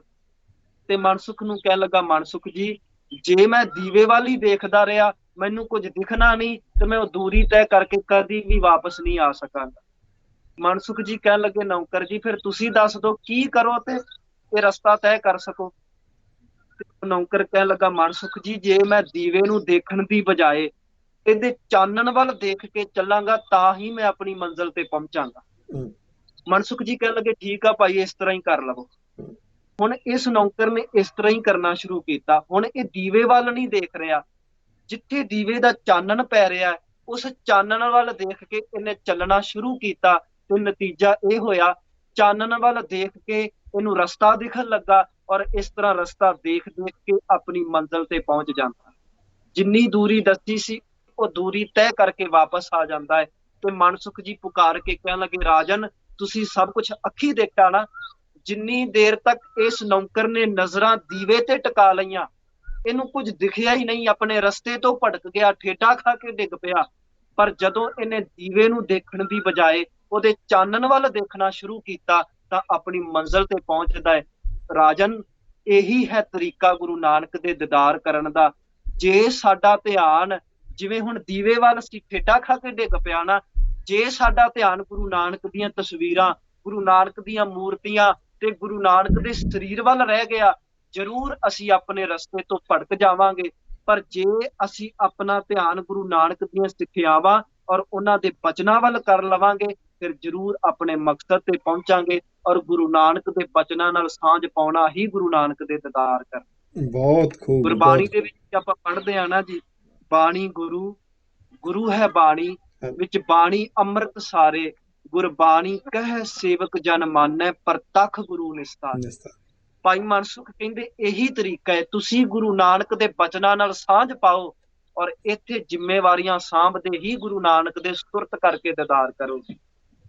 ਤੇ ਮਨਸੁਖ ਨੂੰ ਕਹਿਣ ਲੱਗਾ, ਮਨਸੁਖ ਜੀ, ਜੇ ਮੈਂ ਦੀਵੇ ਵੱਲ ਹੀ ਦੇਖਦਾ ਰਿਹਾ, ਮੈਨੂੰ ਕੁਝ ਦਿਖਣਾ ਨਹੀਂ, ਤੇ ਮੈਂ ਉਹ ਦੂਰੀ ਤੈਅ ਕਰਕੇ ਕਦੀ ਵੀ ਵਾਪਸ ਨਹੀਂ ਆ ਸਕਾਂਗਾ। ਮਨਸੁਖ ਜੀ ਕਹਿਣ ਲੱਗੇ, ਨੌਕਰ ਜੀ, ਫਿਰ ਤੁਸੀਂ ਦੱਸ ਦਿਓ ਕੀ ਕਰੋ ਤੇ ਇਹ ਰਸਤਾ ਤੈਅ ਕਰ ਸਕੋ। ਤੇ ਨੌਕਰ ਕਹਿਣ ਲੱਗਾ, ਮਨਸੁਖ ਜੀ, ਜੇ ਮੈਂ ਦੀਵੇ ਨੂੰ ਦੇਖਣ ਦੀ ਬਜਾਏ ਇਹਦੇ ਚਾਨਣ ਵੱਲ ਦੇਖ ਕੇ ਚੱਲਾਂਗਾ ਤਾਂ ਹੀ ਮੈਂ ਆਪਣੀ ਮੰਜ਼ਿਲ ਤੇ ਪਹੁੰਚਾਂਗਾ। ਮਨਸੁਖ ਜੀ ਕਹਿਣ ਲੱਗੇ, ਠੀਕ ਆ ਭਾਈ, ਇਸ ਤਰ੍ਹਾਂ ਹੀ ਕਰ ਲਵੋ। ਹੁਣ ਇਸ ਨੌਕਰ ਨੇ ਇਸ ਤਰ੍ਹਾਂ ਹੀ ਕਰਨਾ ਸ਼ੁਰੂ ਕੀਤਾ। ਹੁਣ ਇਹ ਦੀਵੇ ਵੱਲ ਨਹੀਂ ਦੇਖ ਰਿਹਾ, ਜਿੱਥੇ ਦੀਵੇ ਦਾ ਚਾਨਣ ਪੈ ਰਿਹਾ ਉਸ ਚਾਨਣ ਵੱਲ ਦੇਖ ਕੇ ਇਹਨੇ ਚੱਲਣਾ ਸ਼ੁਰੂ ਕੀਤਾ, ਤੇ ਨਤੀਜਾ ਇਹ ਹੋਇਆ, ਚਾਨਣ ਵੱਲ ਦੇਖ ਕੇ ਇਹਨੂੰ ਰਸਤਾ ਦਿਖਣ ਲੱਗਾ, ਔਰ ਇਸ ਤਰ੍ਹਾਂ ਰਸਤਾ ਦੇਖ ਦੇਖ ਕੇ ਆਪਣੀ ਮੰਜ਼ਿਲ ਤੇ ਪਹੁੰਚ ਜਾਂਦਾ। ਜਿੰਨੀ ਦੂਰੀ ਦੱਸੀ ਸੀ ਉਹ ਦੂਰੀ ਤੈਅ ਕਰਕੇ ਵਾਪਸ ਆ ਜਾਂਦਾ ਹੈ। ਤੇ ਮਨਸੁਖ ਜੀ ਪੁਕਾਰ ਕੇ ਕਹਿਣ ਲੱਗੇ, ਰਾਜਨ, ਤੁਸੀਂ ਸਭ ਕੁਝ ਅੱਖੀ ਦੇਖਿਆ ਨਾ। ਜਿੰਨੀ ਦੇਰ ਤੱਕ ਇਸ ਨੌਕਰ ਨੇ ਨਜ਼ਰਾਂ ਦੀਵੇ ਤੇ ਟਿਕਾ ਲਈਆਂ, ਇਹਨੂੰ ਕੁਝ ਦਿਖਿਆ ਹੀ ਨਹੀਂ, ਆਪਣੇ ਰਸਤੇ ਤੋਂ ਭਟਕ ਗਿਆ, ਠੇਡਾ ਖਾ ਕੇ ਡਿੱਗ ਪਿਆ। ਪਰ ਜਦੋਂ ਇਹਨੇ ਦੀਵੇ ਨੂੰ ਦੇਖਣ ਦੀ ਬਜਾਏ ਉਹਦੇ ਚਾਨਣ ਵੱਲ ਦੇਖਣਾ ਸ਼ੁਰੂ ਕੀਤਾ ਤਾਂ ਆਪਣੀ ਮੰਜ਼ਿਲ ਤੇ ਪਹੁੰਚਦਾ ਹੈ। ਰਾਜਨ, ਇਹੀ ਹੈ ਤਰੀਕਾ ਗੁਰੂ ਨਾਨਕ ਦੇ ਦੀਦਾਰ ਕਰਨ ਦਾ। ਜੇ ਸਾਡਾ ਧਿਆਨ, ਜਿਵੇਂ ਹੁਣ ਦੀਵੇ ਵੱਲ ਸੀ ਠੇਡਾ ਖਾ ਕੇ ਡਿੱਗ ਪਿਆ ਨਾ, ਜੇ ਸਾਡਾ ਧਿਆਨ ਗੁਰੂ ਨਾਨਕ ਦੀਆਂ ਤਸਵੀਰਾਂ, ਗੁਰੂ ਨਾਨਕ ਦੀਆਂ ਮੂਰਤੀਆਂ ਤੇ ਗੁਰੂ ਨਾਨਕ ਦੇ ਸਰੀਰ ਵੱਲ ਰਹਿ ਗਿਆ, ਜ਼ਰੂਰ ਅਸੀਂ ਆਪਣੇ ਰਸਤੇ ਤੋਂ ਭਟਕ ਜਾਵਾਂਗੇ। ਪਰ ਜੇ ਅਸੀਂ ਆਪਣਾ ਧਿਆਨ ਗੁਰੂ ਨਾਨਕ ਦੀਆਂ ਸਿੱਖਿਆਵਾਂ ਔਰ ਉਹਨਾਂ ਦੇ ਬਚਨਾਂ ਵੱਲ ਕਰ ਲਵਾਂਗੇ, ਫਿਰ ਜ਼ਰੂਰ ਆਪਣੇ ਮਕਸਦ ਤੇ ਪਹੁੰਚਾਂਗੇ, ਔਰ ਗੁਰੂ ਨਾਨਕ ਦੇ ਬਚਨਾਂ ਨਾਲ ਸਾਂਝ ਪਾਉਣਾ ਹੀ ਗੁਰੂ ਨਾਨਕ ਦੇ ਦੀਦਾਰ ਕਰਨਾ। ਬਹੁਤ ਖੂਬ। ਗੁਰਬਾਣੀ ਦੇ ਵਿੱਚ ਆਪਾਂ ਪੜ੍ਹਦੇ ਆ ਨਾ ਜੀ, ਬਾਣੀ ਗੁਰੂ, ਗੁਰੂ ਹੈ ਬਾਣੀ, ਵਿੱਚ ਬਾਣੀ ਅੰਮ੍ਰਿਤ ਸਾਰੇ, ਗੁਰਬਾਣੀ ਕਹਿ ਸੇਵਕ ਜਨ ਮਾਨੈ, ਪ੍ਰਤੱਖ ਗੁਰੂ ਨਿਸਤਾਰ। ਭਾਈ ਮਨਸੁਖ ਕਹਿੰਦੇ ਇਹੀ ਤਰੀਕਾ ਹੈ, ਤੁਸੀਂ ਗੁਰੂ ਨਾਨਕ ਦੇ ਬਚਨਾਂ ਨਾਲ ਸਾਂਝ ਪਾਓ, ਔਰ ਇੱਥੇ ਜ਼ਿੰਮੇਵਾਰੀਆਂ ਸਾਂਭਦੇ ਹੀ ਗੁਰੂ ਨਾਨਕ ਦੇ ਸੁਰਤ ਕਰਕੇ ਦੀਦਾਰ ਕਰੋ।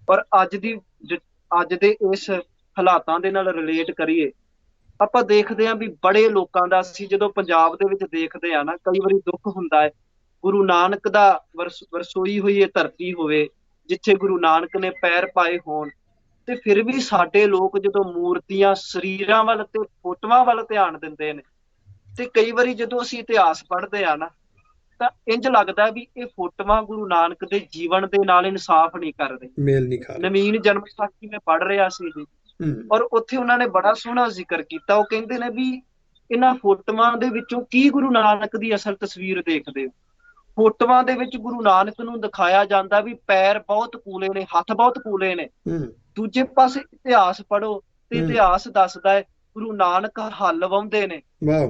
ਔਰ ਅੱਜ ਦੇ ਇਸ ਹਾਲਾਤਾਂ ਦੇ ਨਾਲ ਰਿਲੇਟ ਕਰੀਏ, ਆਪਾਂ ਦੇਖਦੇ ਹਾਂ ਵੀ ਬੜੇ ਲੋਕਾਂ ਦਾ, ਅਸੀਂ ਜਦੋਂ ਪੰਜਾਬ ਦੇ ਵਿੱਚ ਦੇਖਦੇ ਆ ਨਾ, ਕਈ ਵਾਰੀ ਦੁੱਖ ਹੁੰਦਾ ਹੈ। ਗੁਰੂ ਨਾਨਕ ਦਾ ਵਰਸੋਈ ਹੋਈ ਇਹ ਧਰਤੀ ਹੋਵੇ, ਜਿੱਥੇ ਗੁਰੂ ਨਾਨਕ ਨੇ ਪੈਰ ਪਾਏ ਹੋਣ, ਤੇ ਫਿਰ ਵੀ ਸਾਡੇ ਲੋਕ ਜਦੋਂ ਮੂਰਤੀਆਂ, ਸਰੀਰਾਂ ਵੱਲ ਤੇ ਫੋਟੋਆਂ ਵੱਲ ਧਿਆਨ ਦਿੰਦੇ ਨੇ, ਤੇ ਕਈ ਵਾਰੀ ਜਦੋਂ ਅਸੀਂ ਇਤਿਹਾਸ ਪੜ੍ਹਦੇ ਆ ਨਾ, ਤਾਂ ਇੰਜ ਲੱਗਦਾ ਵੀ ਇਹ ਫੋਟੋਆਂ ਗੁਰੂ ਨਾਨਕ ਦੇ ਜੀਵਨ ਦੇ ਨਾਲ ਇਨਸਾਫ ਨਹੀਂ ਕਰਦੇ, ਮੇਲ ਨਹੀਂ ਖਾ ਰਹੇ। ਨਵੀਨ ਜਨਮ ਸਾਖੀ ਮੈਂ ਪੜ੍ਹ ਰਿਹਾ ਸੀ ਜੀ, ਔਰ ਉੱਥੇ ਉਹਨਾਂ ਨੇ ਬੜਾ ਸੋਹਣਾ ਜ਼ਿਕਰ ਕੀਤਾ। ਉਹ ਕਹਿੰਦੇ ਨੇ ਵੀ ਇਹਨਾਂ ਫੋਟੋਆਂ ਦੇ ਵਿੱਚੋਂ ਕੀ ਗੁਰੂ ਨਾਨਕ ਦੀ ਅਸਲ ਤਸਵੀਰ ਦੇਖਦੇ ਹੋ? ਫੋਟੋਆਂ ਦੇ ਵਿੱਚ ਗੁਰੂ ਨਾਨਕ ਨੂੰ ਦਿਖਾਇਆ ਜਾਂਦਾ ਵੀ ਪੈਰ ਬਹੁਤ ਕੂਲੇ ਨੇ, ਹੱਥ ਬਹੁਤ ਕੂਲੇ ਨੇ। ਦੂਜੇ ਪਾਸੇ ਇਤਿਹਾਸ ਪੜ੍ਹੋ ਤੇ ਇਤਿਹਾਸ ਦੱਸਦਾ ਹੈ ਗੁਰੂ ਨਾਨਕ ਹੱਲ ਵਾਹੁੰਦੇ ਨੇ,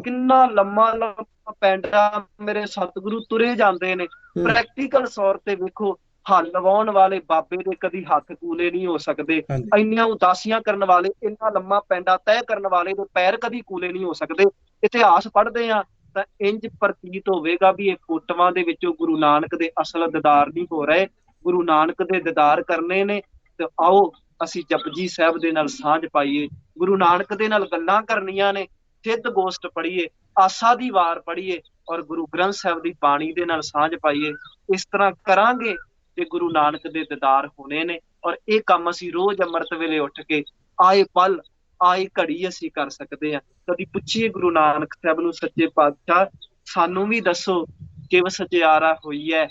ਕਿੰਨਾ ਲੰਮਾ ਲੰਮਾ ਪੈਂਡਾ ਮੇਰੇ ਸਤਿਗੁਰੂ ਤੁਰੇ ਜਾਂਦੇ ਨੇ। ਪ੍ਰੈਕਟੀਕਲ ਤੌਰ ਤੇ ਵੇਖੋ, ਹੱਲ ਵਾਹੁਣ ਵਾਲੇ ਬਾਬੇ ਦੇ ਕਦੀ ਹੱਥ ਕੂਲੇ ਨਹੀਂ ਹੋ ਸਕਦੇ, ਇੰਨੀਆਂ ਉਦਾਸੀਆਂ ਕਰਨ ਵਾਲੇ, ਇੰਨਾ ਲੰਮਾ ਪੈਂਡਾ ਤੈਅ ਕਰਨ ਵਾਲੇ ਦੇ ਪੈਰ ਕਦੀ ਕੂਲੇ ਨਹੀਂ ਹੋ ਸਕਦੇ। ਇਤਿਹਾਸ ਪੜ੍ਹਦੇ ਆ ਤਾਂ ਇੰਜ ਪ੍ਰਤੀਤ ਹੋਵੇਗਾ ਵੀ ਇਹ ਫੋਟੋਆਂ ਦੇ ਵਿੱਚੋਂ ਗੁਰੂ ਨਾਨਕ ਦੇ ਅਸਲ ਦੀਦਾਰ ਨਹੀਂ ਹੋ ਰਹੇ। ਗੁਰੂ ਨਾਨਕ ਦੇ ਦੀਦਾਰ ਕਰਨੇ ਨੇ ਤੇ ਆਓ ਅਸੀਂ ਜਪਜੀ ਸਾਹਿਬ ਦੇ ਨਾਲ ਸਾਂਝ ਪਾਈਏ, ਗੁਰੂ ਨਾਨਕ ਦੇ ਨਾਲ ਗੱਲਾਂ ਕਰਨੀਆਂ ਨੇ, ਸਿੱਧ ਗੋਸ਼ਟ ਪੜ੍ਹੀਏ, ਆਸਾ ਦੀ ਵਾਰ ਪੜ੍ਹੀਏ, ਔਰ ਗੁਰੂ ਗ੍ਰੰਥ ਸਾਹਿਬ ਦੀ ਬਾਣੀ ਦੇ ਨਾਲ ਸਾਂਝ ਪਾਈਏ। ਇਸ ਤਰ੍ਹਾਂ ਕਰਾਂਗੇ ਤੇ ਗੁਰੂ ਨਾਨਕ ਦੇ ਦੀਦਾਰ ਹੋਣੇ ਨੇ। ਔਰ ਇਹ ਕੰਮ ਅਸੀਂ ਰੋਜ਼ ਅੰਮ੍ਰਿਤ ਵੇਲੇ ਉੱਠ ਕੇ ਆਏ ਪਲ, ਆਈ ਘੜੀ ਅਸੀਂ ਕਰ ਸਕਦੇ ਹਾਂ। ਕਦੀ ਪੁੱਛੀਏ ਗੁਰੂ ਨਾਨਕ ਸਾਹਿਬ ਨੂੰ, ਸੱਚੇ ਪਾਤਸ਼ਾਹ ਸਾਨੂੰ ਵੀ ਦੱਸੋ ਕਿਵ ਸਚਿਆਰਾ ਹੋਈ ਹੈ,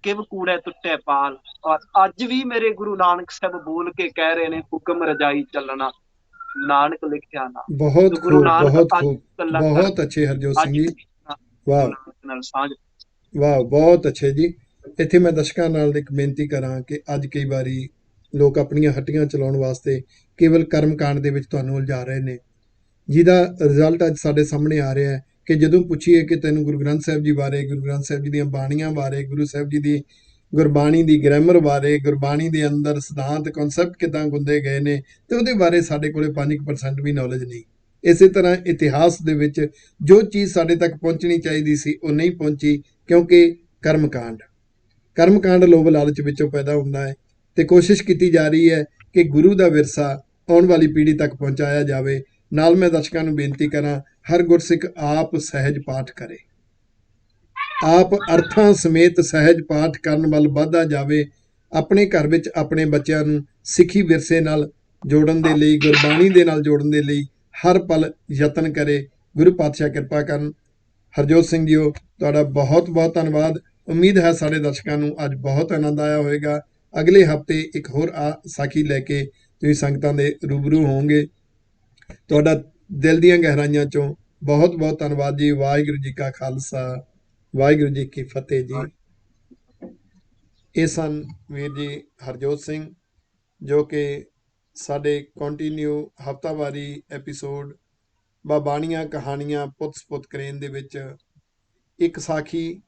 ਕਿਵ ਕੂੜੈ ਟੁੱਟੇ ਪਾਲ। ਔਰ ਅੱਜ ਵੀ ਮੇਰੇ ਗੁਰੂ ਨਾਨਕ ਸਾਹਿਬ ਬੋਲ ਕੇ ਕਹਿ ਰਹੇ ਨੇ, ਹੁਕਮ ਰਜਾਈ ਚੱਲਣਾ, ਨਾਨਕ ਲਿਖਿਆ ਨਾ। ਬਹੁਤ ਖੂਬ, ਬਹੁਤ ਖੂਬ, ਬਹੁਤ ਅੱਛੇ ਹਰਜੋਤ ਸਿੰਘ ਜੀ, ਵਾਹ ਨਾਲ ਸਾਂਝ। ਵਾਹ, ਬਹੁਤ ਅੱਛੇ ਜੀ। ਇੱਥੇ ਮੈਂ ਦਰਸ਼ਕਾਂ ਨਾਲ ਇੱਕ ਬੇਨਤੀ ਕਰਾਂ ਕਿ ਅੱਜ ਕਈ ਵਾਰੀ ਲੋਕ ਆਪਣੀਆਂ ਹੱਟੀਆਂ ਚਲਾਉਣ ਵਾਸਤੇ ਕੇਵਲ ਕਰਮਕਾਂਡ ਦੇ ਵਿੱਚ ਤੁਹਾਨੂੰ ਉਲਝਾ ਰਹੇ ਨੇ, ਜਿਹਦਾ ਰਿਜ਼ਲਟ ਅੱਜ ਸਾਡੇ ਸਾਹਮਣੇ ਆ ਰਿਹਾ ਹੈ ਕਿ ਜਦੋਂ ਪੁੱਛੀਏ ਕਿ ਤੈਨੂੰ ਗੁਰੂ ਗ੍ਰੰਥ ਸਾਹਿਬ ਜੀ ਬਾਰੇ, ਗੁਰੂ ਗ੍ਰੰਥ ਸਾਹਿਬ ਜੀ ਦੀਆਂ ਬਾਣੀਆਂ ਬਾਰੇ, ਗੁਰੂ ਸਾਹਿਬ ਜੀ ਦੀ ਗੁਰਬਾਣੀ ਦੀ ਗ੍ਰਾਮਰ ਬਾਰੇ, ਗੁਰਬਾਣੀ ਦੇ ਅੰਦਰ ਸਿਧਾਂਤ ਕਨਸੈਪਟ ਕਿੱਦਾਂ ਗੁੰਦੇ ਗਏ ਨੇ, ਤੇ ਉਹਦੇ ਬਾਰੇ ਸਾਡੇ ਕੋਲੇ 5% ਵੀ ਨੌਲੇਜ ਨਹੀਂ। ਇਸੇ ਤਰ੍ਹਾਂ ਇਤਿਹਾਸ ਦੇ ਵਿੱਚ ਜੋ ਚੀਜ਼ ਸਾਡੇ ਤੱਕ ਪਹੁੰਚਣੀ ਚਾਹੀਦੀ ਸੀ ਉਹ ਨਹੀਂ ਪਹੁੰਚੀ, ਕਿਉਂਕਿ ਕਰਮਕਾਂਡ ਲੋਭ ਲਾਲਚ ਵਿੱਚੋਂ ਪੈਦਾ ਹੁੰਦਾ ਹੈ। ਤੇ ਕੋਸ਼ਿਸ਼ ਕੀਤੀ ਜਾ ਰਹੀ ਹੈ ਕਿ ਗੁਰੂ ਦਾ ਵਿਰਸਾ ਆਉਣ ਵਾਲੀ ਪੀੜ੍ਹੀ ਤੱਕ ਪਹੁੰਚਾਇਆ ਜਾਵੇ। ਨਾਲ ਮੈਂ ਦਰਸ਼ਕਾਂ ਨੂੰ ਬੇਨਤੀ ਕਰਾਂ, ਹਰ ਗੁਰਸਿੱਖ ਆਪ ਸਹਿਜ ਪਾਠ ਕਰੇ, ਆਪ ਅਰਥਾਂ ਸਮੇਤ ਸਹਿਜ ਪਾਠ ਕਰਨ ਵੱਲ ਵਧਦਾ ਜਾਵੇ। ਆਪਣੇ ਘਰ ਵਿੱਚ ਆਪਣੇ ਬੱਚਿਆਂ ਨੂੰ ਸਿੱਖੀ ਵਿਰਸੇ ਨਾਲ ਜੋੜਨ ਦੇ ਲਈ, ਗੁਰਬਾਣੀ ਦੇ ਨਾਲ ਜੋੜਨ ਦੇ ਲਈ ਹਰ ਪਲ ਯਤਨ ਕਰੇ। ਗੁਰੂ ਪਾਤਸ਼ਾਹ ਕਿਰਪਾ ਕਰਨ। ਹਰਜੋਤ ਸਿੰਘ ਜੀਓ, ਤੁਹਾਡਾ ਬਹੁਤ ਬਹੁਤ ਧੰਨਵਾਦ। ਉਮੀਦ ਹੈ ਸਾਡੇ ਦਰਸ਼ਕਾਂ ਨੂੰ ਅੱਜ ਬਹੁਤ ਆਨੰਦ ਆਇਆ ਹੋਵੇਗਾ। ਅਗਲੇ ਹਫਤੇ ਇੱਕ ਹੋਰ ਸਾਖੀ ਲੈ ਕੇ ਤੁਸੀਂ ਸੰਗਤਾਂ ਦੇ ਰੂਬਰੂ ਹੋਵੋਗੇ। ਤੁਹਾਡਾ ਦਿਲ ਦੀਆਂ ਗਹਿਰਾਈਆਂ ਚੋਂ ਬਹੁਤ ਬਹੁਤ ਧੰਨਵਾਦ ਜੀ। ਵਾਹਿਗੁਰੂ ਜੀ ਕਾ ਖਾਲਸਾ, ਵਾਹਿਗੁਰੂ ਜੀ ਕੀ ਫਤਿਹ ਜੀ। ਇਹ ਸਨ ਵੀਰ ਜੀ ਹਰਜੋਤ ਸਿੰਘ, ਜੋ ਕਿ ਸਾਡੇ ਕੰਟੀਨਿਊ ਹਫਤਾਵਾਰੀ ਐਪੀਸੋਡ ਬਾਣੀਆਂ ਕਹਾਣੀਆਂ ਪੁੱਤ ਸਪੁੱਤ ਕਰੇਨ ਦੇ ਵਿੱਚ ਇੱਕ ਸਾਖੀ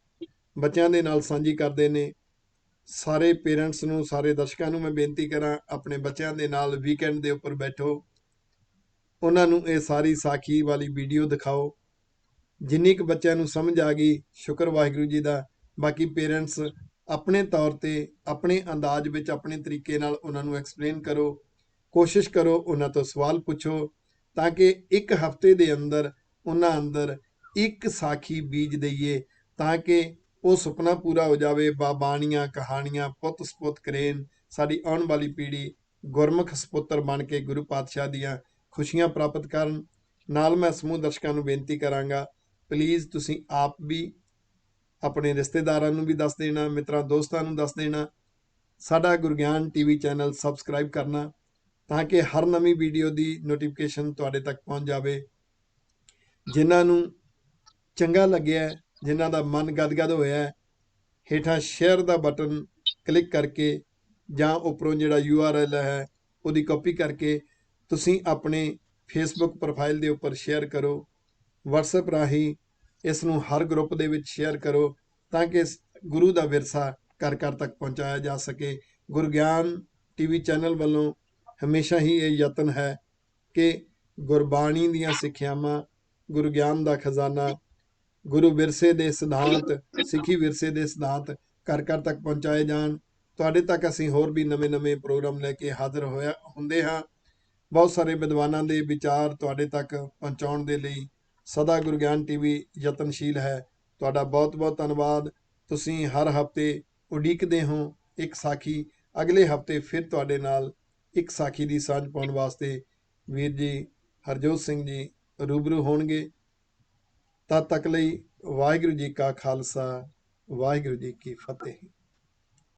ਬੱਚਿਆਂ ਦੇ ਨਾਲ ਸਾਂਝੀ ਕਰਦੇ ਨੇ। ਸਾਰੇ ਪੇਰੈਂਟਸ ਨੂੰ, ਸਾਰੇ ਦਰਸ਼ਕਾਂ ਨੂੰ ਮੈਂ ਬੇਨਤੀ ਕਰਾਂ, ਆਪਣੇ ਬੱਚਿਆਂ ਦੇ ਨਾਲ ਵੀਕਐਂਡ ਦੇ ਉੱਪਰ ਬੈਠੋ, ਉਹਨਾਂ ਨੂੰ ਇਹ ਸਾਰੀ ਸਾਖੀ ਵਾਲੀ ਵੀਡੀਓ ਦਿਖਾਓ। ਜਿੰਨੀ ਕੁ ਬੱਚਿਆਂ ਨੂੰ ਸਮਝ ਆ ਗਈ, ਸ਼ੁਕਰ ਵਾਹਿਗੁਰੂ ਜੀ ਦਾ। ਬਾਕੀ ਪੇਰੈਂਟਸ ਆਪਣੇ ਤੌਰ ਤੇ, ਆਪਣੇ ਅੰਦਾਜ਼ ਵਿੱਚ, ਆਪਣੇ ਤਰੀਕੇ ਨਾਲ ਉਹਨਾਂ ਨੂੰ ਐਕਸਪਲੇਨ ਕਰੋ। ਕੋਸ਼ਿਸ਼ ਕਰੋ ਉਹਨਾਂ ਤੋਂ ਸਵਾਲ ਪੁੱਛੋ, ਤਾਂ ਕਿ ਇੱਕ ਹਫ਼ਤੇ ਦੇ ਅੰਦਰ ਉਹਨਾਂ ਅੰਦਰ ਇੱਕ ਸਾਖੀ ਬੀਜ ਦਈਏ, ਤਾਂ ਕਿ ਉਹ ਸੁਪਨਾ ਪੂਰਾ ਹੋ ਜਾਵੇ। ਬਾਣੀਆਂ ਕਹਾਣੀਆਂ ਪੁੱਤ ਸਪੁੱਤ ਕਰੇਨ ਸਾਡੀ ਆਉਣ ਵਾਲੀ ਪੀੜ੍ਹੀ ਗੁਰਮੁਖ ਸਪੁੱਤਰ ਬਣ ਕੇ ਗੁਰੂ ਪਾਤਸ਼ਾਹ ਦੀਆਂ ਖੁਸ਼ੀਆਂ ਪ੍ਰਾਪਤ ਕਰਨ। ਨਾਲ ਮੈਂ ਸਮੂਹ ਦਰਸ਼ਕਾਂ ਨੂੰ ਬੇਨਤੀ ਕਰਾਂਗਾ, ਪਲੀਜ਼ ਤੁਸੀਂ ਆਪ ਵੀ ਆਪਣੇ ਰਿਸ਼ਤੇਦਾਰਾਂ ਨੂੰ ਵੀ ਦੱਸ ਦੇਣਾ, ਮਿੱਤਰਾਂ ਦੋਸਤਾਂ ਨੂੰ ਦੱਸ ਦੇਣਾ, ਸਾਡਾ ਗੁਰਗਿਆਨ ਟੀਵੀ ਚੈਨਲ ਸਬਸਕ੍ਰਾਈਬ ਕਰਨਾ, ਤਾਂ ਕਿ ਹਰ ਨਵੀਂ ਵੀਡੀਓ ਦੀ ਨੋਟੀਫਿਕੇਸ਼ਨ ਤੁਹਾਡੇ ਤੱਕ ਪਹੁੰਚ ਜਾਵੇ। ਜਿਨ੍ਹਾਂ ਨੂੰ ਚੰਗਾ ਲੱਗਿਆ, ਜਿਨ੍ਹਾਂ ਦਾ ਮਨ ਗਦਗਦ ਹੋਇਆ, ਹੇਠਾਂ ਸ਼ੇਅਰ ਦਾ ਬਟਨ ਕਲਿੱਕ ਕਰਕੇ ਜਾਂ ਉੱਪਰੋਂ ਜਿਹੜਾ URL ਹੈ ਉਹਦੀ ਕਾਪੀ ਕਰਕੇ ਤੁਸੀਂ ਆਪਣੇ ਫੇਸਬੁੱਕ ਪ੍ਰੋਫਾਈਲ ਦੇ ਉੱਪਰ ਸ਼ੇਅਰ ਕਰੋ। WhatsApp ਰਾਹੀਂ ਇਸ ਨੂੰ ਹਰ ਗਰੁੱਪ ਦੇ ਵਿੱਚ ਸ਼ੇਅਰ ਕਰੋ, ਤਾਂ ਕਿ ਗੁਰੂ ਦਾ ਵਿਰਸਾ ਘਰ ਘਰ ਤੱਕ ਪਹੁੰਚਾਇਆ ਜਾ ਸਕੇ। ਗੁਰਗਿਆਨ ਟੀਵੀ ਚੈਨਲ ਵੱਲੋਂ ਹਮੇਸ਼ਾ ਹੀ ਇਹ ਯਤਨ ਹੈ ਕਿ ਗੁਰਬਾਣੀ ਦੀਆਂ ਸਿੱਖਿਆਵਾਂ, ਗੁਰੂ ਗਿਆਨ ਦਾ ਖਜ਼ਾਨਾ, ਗੁਰੂ ਵਿਰਸੇ ਦੇ ਸਿਧਾਂਤ, ਸਿੱਖੀ ਵਿਰਸੇ ਦੇ ਸਿਧਾਂਤ ਘਰ ਘਰ ਤੱਕ ਪਹੁੰਚਾਏ ਜਾਣ। ਤੁਹਾਡੇ ਤੱਕ ਅਸੀਂ ਹੋਰ ਵੀ ਨਵੇਂ ਪ੍ਰੋਗਰਾਮ ਲੈ ਕੇ ਹਾਜ਼ਰ ਹੁੰਦੇ ਹਾਂ। ਬਹੁਤ ਸਾਰੇ ਵਿਦਵਾਨਾਂ ਦੇ ਵਿਚਾਰ ਤੁਹਾਡੇ ਤੱਕ ਪਹੁੰਚਾਉਣ ਦੇ ਲਈ ਸਦਾ ਗੁਰਗਿਆਨ ਟੀਵੀ ਯਤਨਸ਼ੀਲ ਹੈ। ਤੁਹਾਡਾ ਬਹੁਤ ਬਹੁਤ ਧੰਨਵਾਦ। ਤੁਸੀਂ ਹਰ ਹਫ਼ਤੇ ਉਡੀਕਦੇ ਹੋ ਇੱਕ ਸਾਖੀ। ਅਗਲੇ ਹਫ਼ਤੇ ਫਿਰ ਤੁਹਾਡੇ ਨਾਲ ਇੱਕ ਸਾਖੀ ਦੀ ਸਾਂਝ ਪਾਉਣ ਵਾਸਤੇ ਵੀਰ ਜੀ ਹਰਜੋਤ ਸਿੰਘ ਜੀ ਰੂਬਰੂ ਹੋਣਗੇ। ਤਦ ਤੱਕ ਲਈ ਵਾਹਿਗੁਰੂ ਜੀ ਕਾ ਖਾਲਸਾ, ਵਾਹਿਗੁਰੂ ਜੀ ਕੀ ਫਤਿਹ।